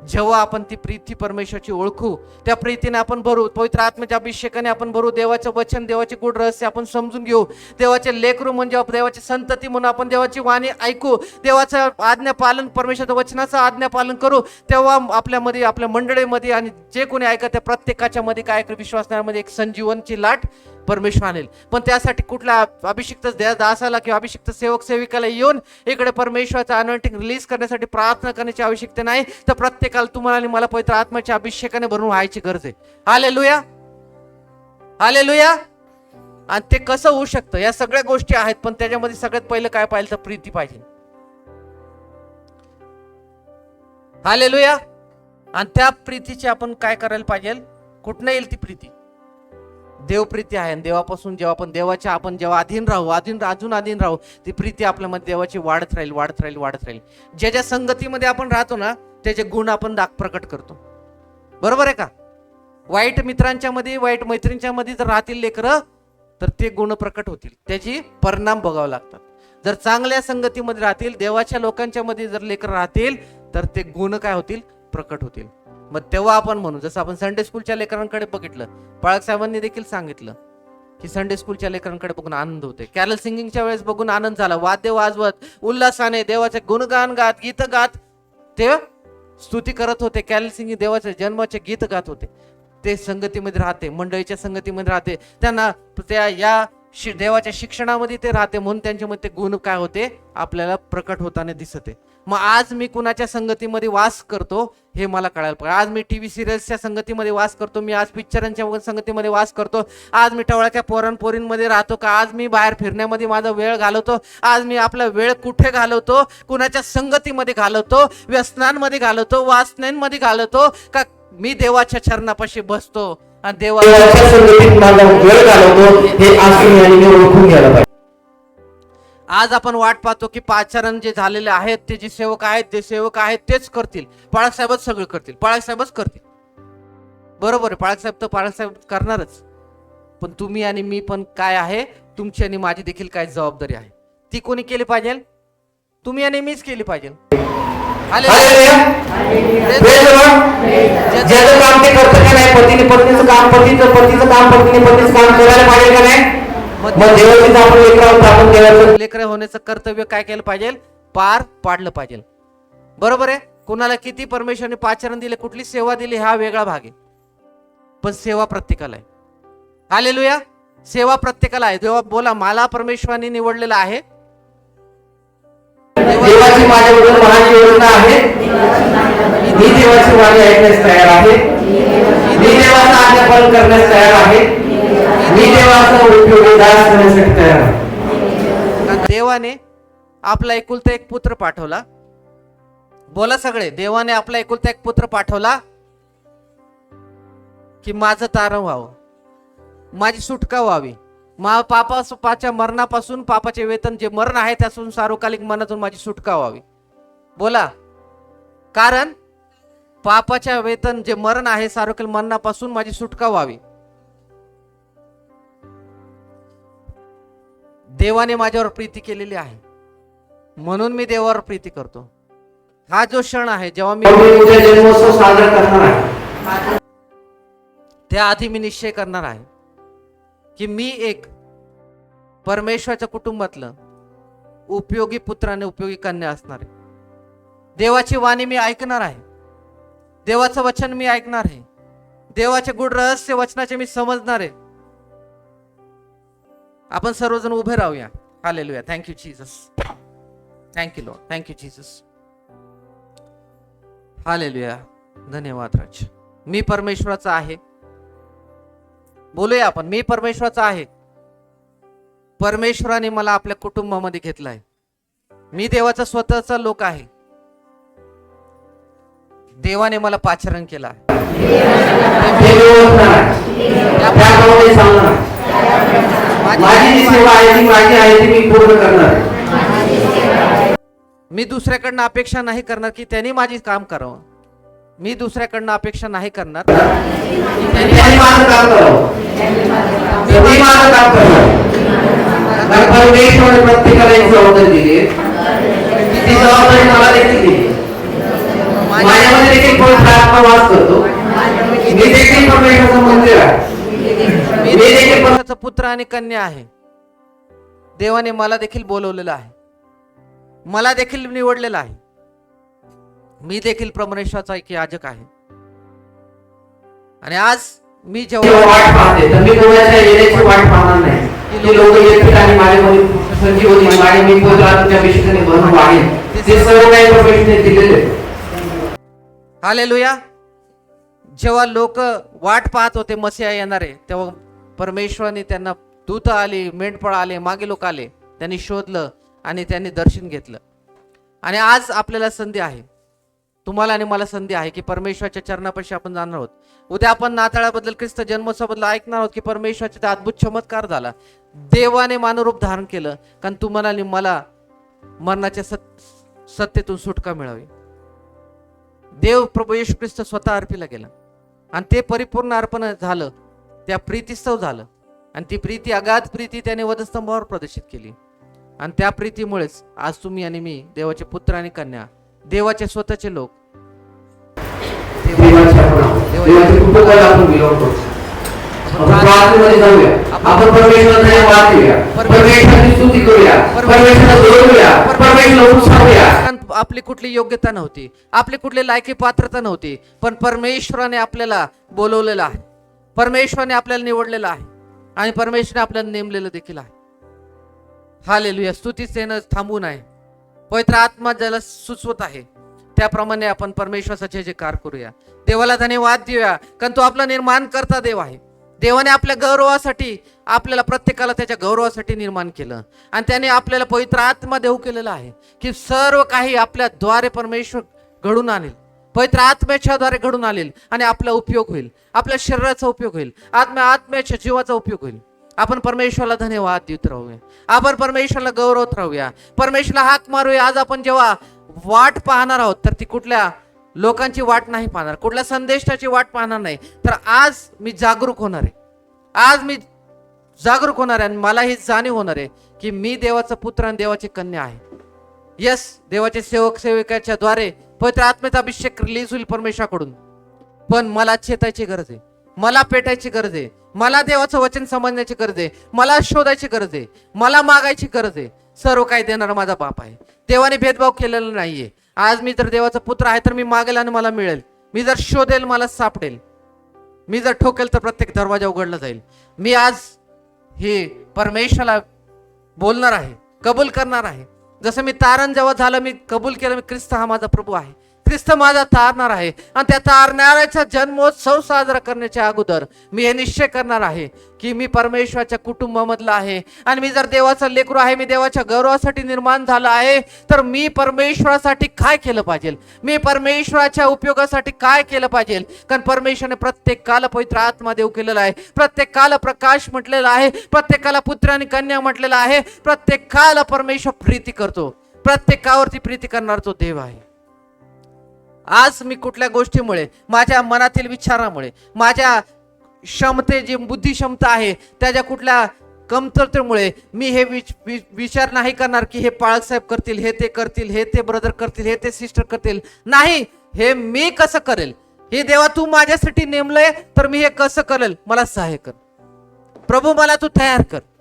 जेव्हा आपण ती प्रीती परमेश्वराची ओळखू, त्या प्रीतीने आपण भरू, पवित्र आत्म्याच्या अभिषेकाने आपण भरू, देवाचं वचन, देवाचे गूढ रहस्य आपण समजून घेऊ, देवाचे लेकरू म्हणजे देवाची संतती म्हणून आपण देवाची वाणी ऐकू, देवाचं आज्ञा पालन, परमेश्वराच्या वचनाचं आज्ञा पालन करू, तेव्हा आपल्यामध्ये, आपल्या मंडळीमध्ये आणि जे कोणी ऐकत त्या प्रत्येकाच्या मध्ये काय विश्वासनामध्ये एक संजीवनची लाट परमेश्वर आणेल. पण त्यासाठी कुठला अभिषिक्त दासाला किंवा अभिषिक्त सेवक सेविकाला येऊन इकडे परमेश्वराचा अनॉइंटिंग रिलीज करण्यासाठी प्रार्थना करण्याची आवश्यकता नाही, तर प्रत्येकाला तुम्हाला आणि मला पवित्र आत्म्याच्या अभिषेकाने भरून व्हायची गरज आहे. Hallelujah, hallelujah. आणि ते कसं होऊ शकतं? या सगळ्या गोष्टी आहेत, पण त्याच्यामध्ये सगळ्यात पहिलं काय पाहिजे तर प्रीती पाहिजे. हालेलुया. आणि त्या प्रीतीची आपण काय करायला पाहिजे? कुठनं येईल ती प्रीती? देवप्रीती आहे. देवापासून जेव्हा आपण देवाच्या जेव्हा अधीन राहू, अजून अधीन राहू, ती प्रीती आपल्यामध्ये देवाची वाढत राहील. ज्या संगतीमध्ये आपण राहतो ना, त्याचे गुण आपण प्रकट करतो. बरोबर आहे का? वाईट मित्रांच्या मध्ये, वाईट मैत्रिणींच्या मध्ये जर राहतील लेकरं, तर ते गुण प्रकट होतील, त्याची परिणाम भोगावे लागतात. जर चांगल्या संगतीमध्ये राहतील, देवाच्या लोकांच्या मध्ये जर लेकर राहतील, तर ते गुण काय होतील? प्रकट होतील. मग तेव्हा आपण म्हणू, जसं आपण संडे स्कूलच्या लेकरांकडे बघितलं, पाळक साहेबांनी देखील सांगितलं की संडे स्कूलच्या लेकरांकडे बघून आनंद होते, कॅरल सिंगिंगच्या वेळेस बघून आनंद झाला, वाद्य वाजवत उल्हासाने देवाचे गुणगान गात, गीत गात ते स्तुती करत होते. कॅरल सिंगिंग देवाच्या जन्माचे गीत गात होते. ते संगतीमध्ये राहते, मंडळीच्या संगतीमध्ये राहते, त्यांना त्या या देवाच्या शिक्षणामध्ये ते राहते, म्हणून त्यांच्यामध्ये ते गुण काय होते? आपल्याला प्रकट होताना दिसते. मग आज मी कुणाच्या संगतीमध्ये वास करतो हे मला कळायला पाहिजे. आज मी टीव्ही सिरियल्सच्या संगतीमध्ये वास करतो, मी आज पिक्चरांच्या संगतीमध्ये वास करतो, आज मी टवळ्याच्या पोरींमध्ये राहतो का, आज मी बाहेर फिरण्यामध्ये माझा वेळ घालवतो, आज मी आपला वेळ कुठे घालवतो? कुणाच्या संगतीमध्ये घालवतो? व्यसनांमध्ये घालवतो, वासनांमध्ये घालवतो का मी देवाच्या चरणापाशी बसतो आणि देवाच्या संगतीत माझा वेळ घालवतो? हे आज तुम्ही आणि मी ओळखून घ्यायला पाहिजे. आज आपण वाट पाहतो की पाचारण जे झालेले आहेत, ते जे सेवक आहेत, ते सेवक आहेत तेच करतील, पाळक साहेबच सगळं करतील, पाळक साहेबच करतील. बरोबर आहे, पाळक साहेब तर पाळक साहेब करणारच, पण तुम्ही आणि मी पण काय आहे? तुमची आणि माझी देखील काय जबाबदारी आहे? ती कोणी केली पाहिजे? तुम्ही आणि मीच केली पाहिजे. ज्याचं काम ते करतं का नाही? पतीने पत्नीचं काम, पतीचं काम पत्नीने पत्नीचं काम करायला पाहिजे का नाही? मग देवाचीच आपण लेकरं लेकरं होण्याचं कर्तव्य काय केलं पाहिजे? पार पाडलं पाहिजे. बरोबर आहे. कुणाला किती परमेश्वराने पाचारण दिले, कुठली सेवा दिली, हा वेगळा भाग आहे, पण सेवा प्रत्येकाला आहे. हालेलुया. सेवा प्रत्येकाला आहे. देवा बोला, मला परमेश्वराने निवडलेलं आहे. देवाची माझ्याबद्दल महान योजना आहे. मी देवाची वाणी ऐकण्यास तयार आहे. मी देवाचा आज्ञापालन करण्यास तयार आहे. मी देवाचा उपयोग दास करण्यासाठी तयार आहे. देवाने आपला एकुलता एक पुत्र पाठवला. बोला सगळे, देवाने आपला एकुलता एक पुत्र पाठवला की माझं तारण व्हावं, माझी सुटका व्हावी, पापाच्या मरणापासून, पापाचे वेतन जे मरण आहे त्यापासून, सार्वकालिक मरणातून माझी सुटका व्हावी. बोला, कारण पापाच्या वेतन जे मरण आहे, सार्वकालिक मरणापासून माझी सुटका व्हावी. देवाने माझ्यावर प्रीती केलेली आहे, म्हणून मी देवावर प्रीती करतो. हा जो क्षण आहे जेव्हा मी जन्मोत्सव साजरा करणार आहे, त्याआधी मी निश्चय करणार आहे की मी एक परमेश्वराच्या कुटुंबातलं उपयोगी पुत्र आणि उपयोगी कन्या असणार आहे. देवाची वाणी मी ऐकणार आहे, देवाचं वचन मी ऐकणार आहे, देवाचे गुढ रहस्य वचनाचे मी समजणार आहे. आपण सर्वजण उभे राहूया. Hallelujah. Thank you Jesus. Thank you Lord. Thank you Jesus. Hallelujah. धन्यवाद राज. मी परमेश्वराचा आहे. बोलूया आपण, मी परमेश्वराचा आहे. परमेश्वराने मला आपल्या कुटुंबामध्ये घेतलाय. मी देवाचा स्वतःचा लोक आहे. देवाने मला पाचारण केला. मी दुसऱ्याकडनं अपेक्षा नाही करणार की त्यांनी माझी काम करावं. मी दुसऱ्याकडनं अपेक्षा नाही करणार प्रत्येकाला एक जबाबदारी दिली, ती जबाबदारी मला देखील दिली. माझ्यामध्ये देखील पवित्र आत्मा वास करतो. मी देखील परमेश्वराचं मंदिर आहे. मी देखील परमेश्वराचा पुत्र आणि कन्या आहे. देवाने मला देखील बोलवलेलं आहे, मला देखील निवडलेलं आहे. मी देखील परमेश्वराचा एक याजक आहे. आणि आज मी जेव्हा वाट पाहते तर मी कोणाच्या येण्याची वाट पाहणार नाही. ते लोक येतील आणि माझ्यामध्ये संजीवनी माझे मी पवित्र आत्म्याच्या अभिषेकाने भरून वाढेल. ते सर्व काही परमेश्वराने दिलेले. हालेलुया. जेव्हा लोक वाट पाहत होते मसीहा येणारे, तेव्हा परमेश्वराने त्यांना दूत आले, मेंढपाळ आले, मागे लोक आले, त्यांनी शोधलं आणि त्यांनी दर्शन घेतलं. आणि आज आपल्याला संधी आहे, तुम्हाला आणि मला संधी आहे की परमेश्वराच्या चरणापाशी आपण जाणार आहोत. उद्या आपण नाताळाबद्दल, ख्रिस्त जन्मोत्सवाबद्दल ऐकणार आहोत की परमेश्वराचा अद्भुत चमत्कार झाला. देवाने मानवरूप धारण केलं, कारण तुम्हाला आणि मला मरणाच्या सत्तेतून सुटका मिळावी. देव प्रभू येशू ख्रिस्त स्वतः अर्पीला गेला आणि ते परिपूर्ण अर्पण झालं, त्या प्रीतीस्तव झालं. आणि ती प्रीती, अगाध प्रीती त्याने वधस्तंभावर प्रदर्शित केली. आणि त्या प्रीतीमुळेच आज तुम्ही आणि मी देवाचे पुत्र आणि कन्या, देवाचे स्वतःचे लोक, देवाचे कुटुंबाला आपण बिलॉंग करतो. आपण प्रार्थनेमध्ये जाऊया, आपण परमेश्वराला धन्यवाद देऊया, परमेश्वराची स्तुती करूया, परमेश्वराला गौरवूया, परमेश्वराला उत्साहूया. आपली कुठली योग्यता नव्हती, आपली कुठली लायकी पात्रता नव्हती, पण परमेश्वराने आपल्याला बोलवलेलं आहे, परमेश्वराने आपल्याला निवडलेलं आहे आणि परमेश्वराने आपल्याला नेमलेलं देखील आहे. हालेलुया. स्तुतीच येणं थांबून आहे. पवित्र आत्मा ज्याला सुचवत आहे त्याप्रमाणे आपण परमेश्वराचा जे कार करूया, देवाला धन्यवाद देऊया, कारण तो आपला निर्माण करता देव आहे. देवाने आपल्या गौरवासाठी, आपल्याला प्रत्येकाला त्याच्या गौरवासाठी निर्माण केलं आणि त्याने आपल्याला पवित्र आत्मा देऊ केलेला आहे की सर्व काही आपल्या द्वारे परमेश्वर घडून आणेल, पवित्र आत्म्याच्या द्वारे घडून आणेल आणि आपला उपयोग होईल, आपल्या शरीराचा उपयोग होईल, आत्म्याच्या जीवाचा उपयोग होईल. आपण परमेश्वराला धन्यवाद देत राहूया, आपण परमेश्वराला गौरवत राहूया, परमेश्वराला हाक मारूया. आज आपण जेव्हा वाट पाहणार आहोत तर ती कुठल्या लोकांची वाट नाही पाहणार, कुठल्या संदेशाची वाट पाहणार नाही, तर आज मी जागरूक होणार आहे, आज मी जागरूक होणार आहे आणि मला ही जाणीव होणार आहे की मी देवाचा पुत्र आणि देवाची कन्या आहे. यस, देवाचे सेवक सेविकाच्या द्वारे पवित्र आत्म्याचा अभिषेक रिलीज होईल परमेश्वराकडून, पण मला चेतायची गरज आहे, मला पेटायची गरज आहे, मला देवाचं वचन समजण्याची गरज आहे, मला शोधायची गरज आहे, मला मागायची गरज आहे. सर्व काही देणारा माझा बाप आहे. देवाने भेदभाव केलेला नाहीये. आज मी जर देवाचा पुत्र आहे तर मी मागेल आणि मला मिळेल, मी जर शोधेल मला सापडेल, मी जर ठोकेल तर प्रत्येक दरवाजा उघडला जाईल. मी आज हे परमेश्वराला बोलणार आहे, कबूल करणार आहे. जसं मी तारण जेव्हा झालं, मी कबूल केलं, मी ख्रिस्त हा माझा प्रभू आहे, ख्रिस्त माझा तारणार आहे आणि त्या तारणाऱ्याचा जन्मोत्सव साजरा करण्याच्या अगोदर मी हे निश्चय करणार आहे की मी परमेश्वराच्या कुटुंबामधला आहे आणि मी जर देवाचा लेकरू आहे, मी देवाच्या गौरवासाठी निर्माण झाला आहे, तर मी परमेश्वरासाठी काय केलं पाहिजे, मी परमेश्वराच्या उपयोगासाठी काय केलं पाहिजे. कारण परमेश्वराने प्रत्येकाला पवित्र आत्मा देऊ केलेला आहे, प्रत्येकाला प्रकाश म्हटलेला आहे, प्रत्येकाला पुत्र आणि कन्या म्हटलेला आहे, प्रत्येकाला परमेश्वर प्रीती करतो, प्रत्येकावरती प्रीती करणार तो देव आहे. आज मी कुठल्या गोष्टीमुळे, माझ्या मनातील विचारामुळे, माझ्या जी बुद्धी क्षमता आहे त्याच्या कुठल्या कमतरतेमुळे मी हे विचार नाही करणार की हे पाळक साहेब करतील, हे ते करतील, हे ते ब्रदर करतील, हे ते सिस्टर करतील. नाही, हे मी कसं करेल, हे देवा तू माझ्यासाठी नेमलंय तर मी हे कसं करेल, मला सहाय्य कर प्रभू, मला तू तयार कर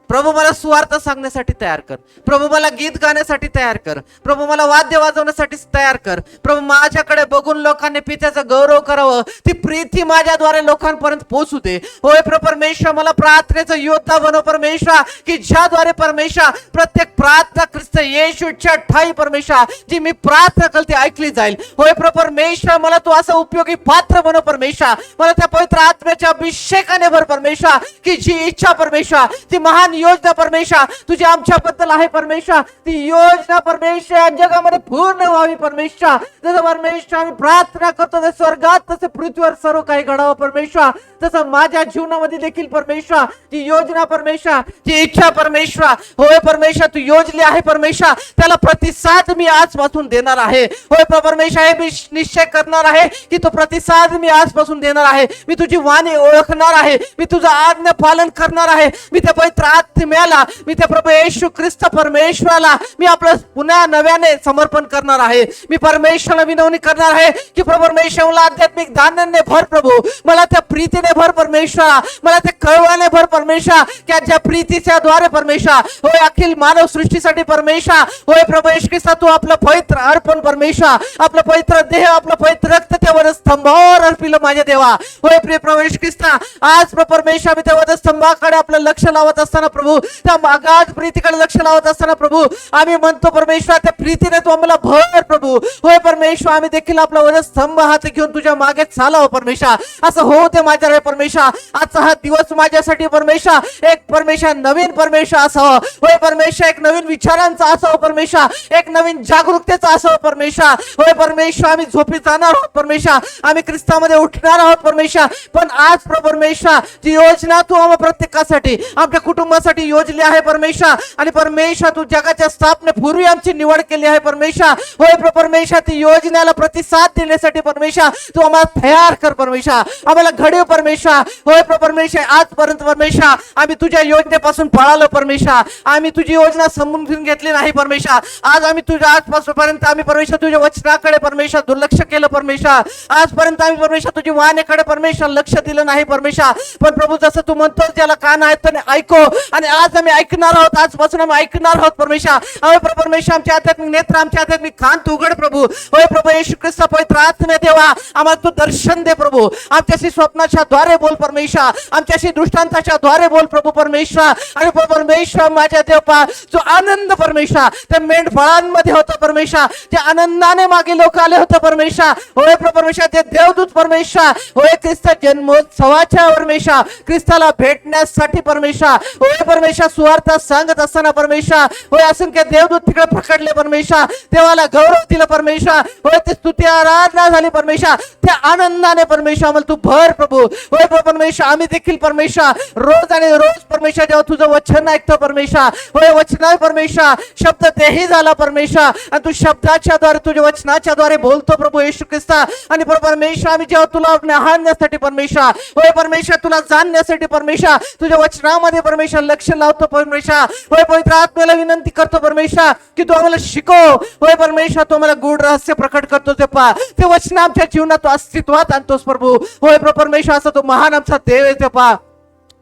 प्रभू, मला सुवार्थ सांगण्यासाठी तयार कर प्रभू, मला गीत गाण्यासाठी तयार कर प्रभू, मला वाद्य वाजवण्यासाठी तयार कर प्रभू. माझ्याकडे बघून लोकांनी पित्याचा गौरव करावं, ती प्रीती माझ्याद्वारे लोकांपर्यंत पोहोचू दे. होय परमेश्वर, मला प्रार्थनेचा योद्धा बनव परमेश्वर, की ज्याद्वारे परमेश्वर प्रत्येक प्रार्थना ख्रिस्त येशूच्या ठाई परमेश्वर जी मी प्रार्थना करते ऐकली जाईल. होय परमेश्वर, मला तू असं उपयोगी पात्र बनव परमेश्वर, मला त्या पवित्र आत्म्याच्या अभिषेकाने भर परमेश्वर, की जी इच्छा परमेश्वर, ती महान योजना परमेश्वर तुझी आमच्याबद्दल आहे परमेश्वर, ती योजना परमेश्वर जगामध्ये पूर्ण व्हावी परमेश्वर. जसं परमेश्वर आम्ही प्रार्थना करतो जसं स्वर्गात तसं पृथ्वीवर सर्व काही घडावं परमेश्वर, तसं माझ्या जीवनामध्ये देखील परमेश्वर ती योजना परमेश्वर, ती इच्छा परमेश्वर, होय परमेश्वर तू योजली आहे परमेश्वर, त्याला प्रतिसाद मी आजपासून देणार आहे. होय परमेश्वर, हे मी निश्चय करणार आहे की तो प्रतिसाद मी आजपासून देणार आहे. मी तुझी वाणी ओळखणार आहे, मी तुझं आज्ञा पालन करणार आहे. मी त्या पवित्र आत्म्याला, मी त्या प्रभू येशू ख्रिस्त परमेश्वराला मी आपलं पुन्हा नव्याने समर्पण करणार आहे. मी परमेश्वराला विनवणी करणार आहे की प्रभू परमेश्वर, मला आध्यात्मिक दानाने भर प्रभू, मला त्या प्रीतीने भर परमेश्वर, मला त्या कळवाने भर परमेश्वर, की ज्या प्रीतीच्या द्वारे परमेश्वर होय अखिल मानव सृष्टीसाठी परमेश्वर, होय प्रभू येशू ख्रिस्त तू आपलं पवित्र अर्पण परमेश्वर, आपलं पवित्र देह, आपलं पवित्र रक्त त्या वधस्तंभावर अर्पिलं माझ्या देवा. होय प्रिय प्रभू येशू ख्रिस्त, आज परमेश्वर मी त्या वधस्तंभाकडे आपलं लक्ष लावत असताना प्रभू, त्या अगाध प्रीतीकडे लक्ष लावत असताना प्रभू, आम्ही म्हणतो परमेश्वर त्या प्रीतीने तू आम्हाला भर प्रभू. होय परमेश्वर, आम्ही देखील आपला वधस्तंभ हात घेऊन तुझ्या मागे चालावं परमेश्वर, असं हो ते माझ्या परमेश्वर. आजचा हा दिवस माझ्यासाठी परमेश्वर एक परमेश्वर नवीन परमेश्वर असावं. होय परमेश्वर, एक नवीन विचारांचा असावं परमेश्वर, एक नवीन जागरूकतेचा असावं परमेश्वर. होय परमेश्वर, आम्ही झोपी जाणार आहोत परमेश्वर, आम्ही ख्रिस्तामध्ये उठणार आहोत परमेश्वर, पण आज परमेश्वर जी योजना तू आम्हा प्रत्येकासाठी, आमच्या कुटुंबासाठी आमच्यासाठी योजली आहे परमेश्वर. आणि परमेश्वर तू जगाच्या स्थापनेपूर्वी आमची निवड केली आहे परमेश्वर. होय प्रभू परमेश्वर, ती योजनेला प्रतिसाद देण्यासाठी परमेश्वर तू आम्हाला तयार कर परमेश्वर, आम्हाला घडव परमेश्वर. होय प्रभू परमेश्वर, आजपर्यंत परमेश्वर आम्ही तुझ्या योजनेपासून पळालो परमेश्वर, आम्ही तुझी योजना समजून घेतली नाही परमेश्वर. आज आम्ही तुझ्या आजपासूनपर्यंत आम्ही परमेश्वर तुझ्या वचनाकडे परमेश्वर दुर्लक्ष केलं परमेश्वर. आजपर्यंत आम्ही परमेश्वर तुझी वाणीकडे परमेश्वर लक्ष दिलं नाही परमेश्वर. पण प्रभू जसं तू म्हणतो ज्याला कान आहेत त्याने ऐको, आणि आज आम्ही ऐकणार आहोत, आजपासून आम्ही ऐकणार आहोत परमेश्वर. होय प्रभू परमेश्वर, आमच्या आध्यात्मिक नेत्र, आमच्या आध्यात्मिक कान तू उघड प्रभू. होय प्रभू येशू ख्रिस्त पवित्र आत्मे देवा, आम्हाला तू दर्शन दे प्रभू. आमच्याशी स्वप्नाच्या द्वारे बोल परमेश्वर, आमच्याशी दृष्टांताच्या द्वारे बोल प्रभू परमेश्वर. आणि प्रभू परमेश्वर माझ्या देवा, जो आनंद परमेश्वर त्या मेंढपाळांमध्ये होता परमेश्वर, त्या आनंदाने मागे लोक आले होते परमेश्वर. होय प्रभू परमेश्वर, ते देवदूत परमेश्वर होय ख्रिस्त जन्मोत्सवाच्या परमेश्वर ख्रिस्ताला भेटण्यासाठी परमेश्वर होय परमेश्वर सुवार्ता सांगत असताना परमेश्वर होय असंख्य देवदूत तिकडे प्रकटले परमेश्वर, देवाला गौरव दिला परमेश्वर. होय ते स्तुती आराधना झाली परमेश्वर, त्या आनंदाने परमेश्वर आम्हाला तू भर प्रभू. होय प्रभू परमेश्वर, आम्ही देखील परमेश्वर रोज आणि रोज परमेश्वर जेव्हा तुझं वचन ऐकतो परमेश्वर, होय वचना परमेश्वर शब्द तेही झाला परमेश्वर, आणि तू शब्दाच्या द्वारे तुझ्या वचनाच्या द्वारे बोलतो प्रभू येशू ख्रिस्त. आणि प्रभू परमेश्वर, आम्ही जेव्हा तुला न्याहाळण्यासाठी परमेश्वर होय परमेश्वर तुला जाणण्यासाठी परमेश्वर तुझ्या वचनामध्ये परमेश्वर लक्ष लावतो परमेश्वर. होय पवित्र आत्म्याला विनंती करतो परमेश्वर की तू आम्हाला शिकव. होय परमेश्वर, तू आम्हाला गूढ रहस्य प्रकट करतो ते पा, ते वचन आमच्या जीवनात अस्तित्वात आणतोस प्रभू. होय प्रभू परमेश्वर, असं तो महान आमचा देव आहे ते पा.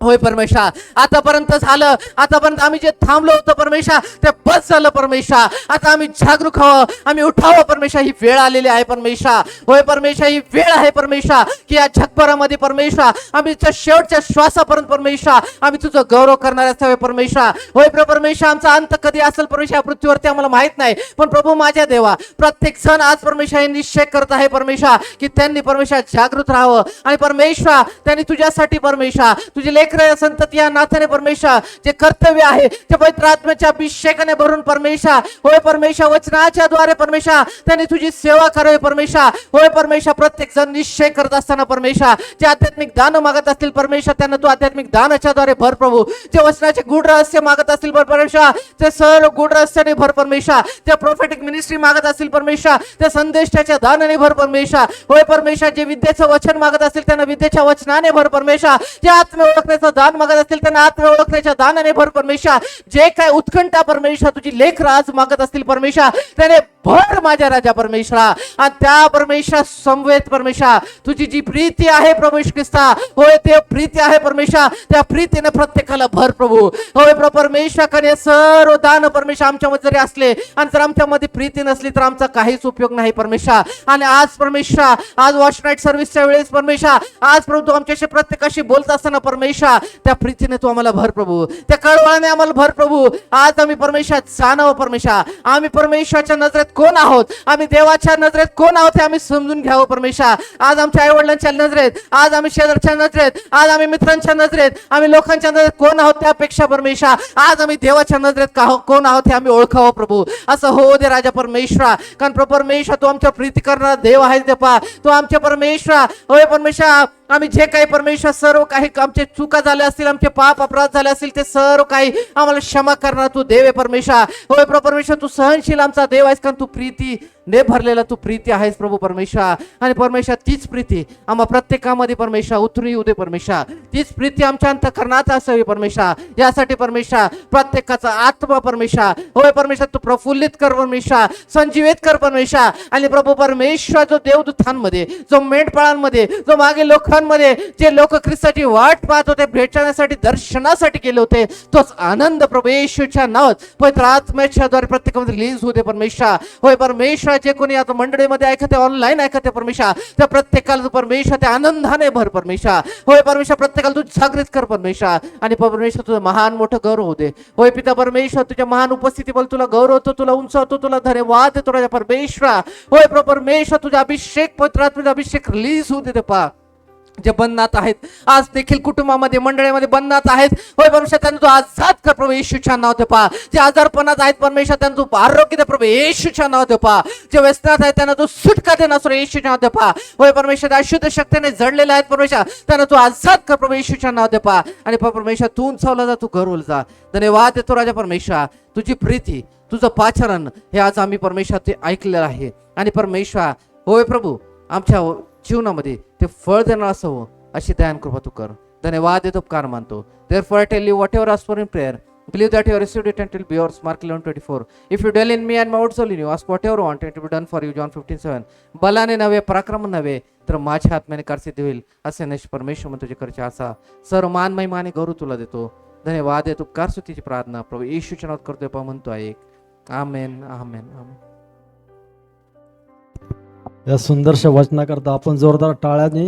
होय परमेश्वर, आतापर्यंत झालं, आतापर्यंत आम्ही जे थांबलो होतो परमेश्वर ते बस झालं परमेश्वर. आता आम्ही जागरूक व्हावं, आम्ही उठावं परमेश्वर, ही वेळ आलेली आहे परमेश्वर. होय परमेश्वर, ही वेळ आहे परमेश्वर की या जगभरामध्ये परमेश्वर आम्ही शेवटच्या श्वासापर्यंत परमेश्वर आम्ही तुझं गौरव करणारे असावे परमेश्वर. होय प्रभू परमेश्वर, आमचा अंत कधी असेल परमेश्वर पृथ्वीवरती आम्हाला माहित नाही, पण प्रभू माझ्या देवा प्रत्येक जण आज परमेश्वर हे निश्चय करत आहे परमेश्वर की त्यांनी परमेश्वर जागृत राहावं. आणि परमेश्वर त्यांनी तुझ्यासाठी परमेश्वर तुझे संतती या नात्याने परमेश्वर जे कर्तव्य आहे ते पवित्र आत्म्याच्या अभिषेकाने भरून परमेश्वर होय परमेश्वर वचनाच्या द्वारे परमेश्वर त्यांनी तुझी सेवा करावी परमेश्वर. होय परमेश्वर, प्रत्येक जण निश्चय करत असताना परमेश्वर जे आध्यात्मिक दान मागत असतील परमेश्वर त्यांना तू आध्यात्मिक दानाच्या द्वारे भर प्रभू. जे वचनाचे गूढ रहस्य मागत असतील परमेश्वर ते सर्व गूढ रहस्याने भर परमेश्वर. ते प्रोफेटिक मिनिस्ट्री मागत असतील परमेश्वर ते संदेशाच्या दानाने भर परमेश्वर. होय परमेश्वर, जे विद्येचं वचन मागत असतील त्यांना विद्येच्या वचनाने भर परमेश्वर. जे आत्म ओळखण्याचं दान मागत असतील त्यांना आत्म ओळखण्याच्या दानाने भर परमेश्वर. जे काय उत्कंठा परमेश्वर तुझी लेख राज मागत असतील परमेश्वर त्याने भर माझ्या राजा परमेश्वरा. आणि त्या परमेश्वर समवेत परमेश्वर तुझी जी प्रीती आहे प्रभू येशू ख्रिस्ता होय ते प्रीती आहे परमेश्वर, त्या प्रीतीने प्रत्येकाला भर प्रभू. होय प्रभू परमेश्वर, कडे सर्व दान परमेश्वर आमच्यामध्ये जरी असले आणि जर आमच्यामध्ये प्रीती नसली तर आमचा काहीच उपयोग नाही परमेश्वर. आणि आज परमेश्वर, आज वॉच नाईट सर्व्हिसच्या वेळेस परमेश्वर आज प्रभू तू आमच्याशी प्रत्येकाशी बोलत असताना परमेश्वर त्या प्रीतीने तू आम्हाला भर प्रभू, त्या कळवळाने आम्हाला भर प्रभू. आज आम्ही परमेश्वर जाणावं परमेश्वर, आम्ही परमेश्वराच्या नजरेत कोण आहोत, आम्ही देवाच्या नजरेत कोण आहोत हे आम्ही समजून घ्यावं परमेश्वर. आज आमच्या आई वडिलांच्या नजरेत, आज आम्ही शेजारच्या नजरेत, आज आम्ही मित्रांच्या नजरेत, आम्ही लोकांच्या नजरेत कोण आहोत त्यापेक्षा परमेश्वर आज आम्ही देवाच्या नजरेत कोण आहोत हे आम्ही ओळखावं प्रभू. असं हो दे राजा परमेश्वर. कारण प्रभू परमेश्वर तू आमच्या प्रीती करणारा देव आहे देवा. तू आमच्या परमेश्वर होय परमेश्वर, आम्ही जे काही परमेश्वर सर्व काही आमचे चुका झाल्या असतील, आमचे पाप अपराध झाले असतील ते सर्व काही आम्हाला क्षमा करणार तू देव आहे परमेश्वर. होय प्रभू परमेश्वर, तू सहनशील आमचा देव आहेस, कारण तू प्रीती ने भरलेला तू प्रीती आहेस प्रभू परमेश्वर. आणि परमेश्वर तीच प्रीती आम्हा प्रत्येकामध्ये परमेश्वर उतरून येऊ दे परमेश्वर. तीच प्रीती आमच्या अंतःकरणात असावी परमेश्वर. यासाठी परमेश्वर प्रत्येकाचा आत्मा परमेश्वर होय परमेश्वर तू प्रफुल्लित कर परमेश्वर, संजीवित कर परमेश्वर. आणि प्रभू परमेश्वर, जो देवदूतांमध्ये, जो मेंढपाळांमध्ये, जो मागे लोकांमध्ये जे लोक ख्रिस्ताची वाट पाहत होते, भेटण्यासाठी दर्शनासाठी गेले होते, तोच आनंद प्रभू येशूच्या नावात पवित्र आत्म्याच्या द्वारे प्रत्येकामध्ये रिलीज होते परमेश्वर. होय परमेश्वर, जे कोणी आता मंडळीमध्ये ऐकते, ऑनलाईन ऐकते परमेश्वर, त्या प्रत्येकाला परमेश्वर त्या आनंदाने भर परमेश्वर. होय परमेश्वर, प्रत्येकाला तू जागृत कर परमेश्वर. आणि परमेश्वर तुझं महान मोठं गौरव होते. होय पिता परमेश्वर, तुझ्या महान उपस्थितीबद्दल तुला गौरव होतो, तुला उंचावतो, तुला धन्यवाद देतो राजा परमेश्वर. होय प्रभू परमेश्वर, तुझा अभिषेक पवित्र आत्म्याचा अभिषेक रिलीज होऊ दे पा. जे बंधनात आहेत आज देखील कुटुंबामध्ये मंडळीमध्ये बंधनात आहेत होय परमेश्वर त्यांना तू आजाद कर प्रभू येशूच्या नावात पहा. जे आजारपणात आहेत परमेश्वर त्यांना तू आरोग्य दे प्रभू येशूच्या नावात पहा. जे व्यसनात आहेत त्यांना तू सुटका दे ना येशूच्या नावात पहा. होय परमेश्वर अशुद्ध शक्तीने जडलेले आहेत परमेश्वर त्यांना तू आजाद कर प्रभू येशूच्या नावात पहा. आणि परमेश्वर तू उंचावला जा तू घरवला जा. धन्यवाद देतो राजा परमेश्वर तुझी प्रीती तुझं पाचारण हे आज आम्ही परमेश्वर ते ऐकलेलं आहे. आणि परमेश्वर होय प्रभू आमच्या जीवनामध्ये ते फळ देणार असावं अशी दयान कृपा तू कर. धन्यवाद देतो उपकार मानतो. Therefore I tell you whatever ask for in prayer believe that you have received it and it will be yours. Mark 11:24. If you dwell in me and my words all in you ask whatever you want and it will be done for you. John 15:7. बलाने नव्हे पराक्रम नव्हे तर माझ्या आत्म्याने कारसिद्धी होईल असे नश परमेश्वर म्हणतो तुझे करचे असा सर्व मान महिमा आणि गौरव तुला देतो. धन्यवाद देतो उपकार स्तुतीची प्रार्थना प्रभू येशूच्या नावात करतोय पहा म्हणतो ऐक. आमेन आमेन आमेन. या सुंदरशा वचनाकरता आपण जोरदार टाळ्याने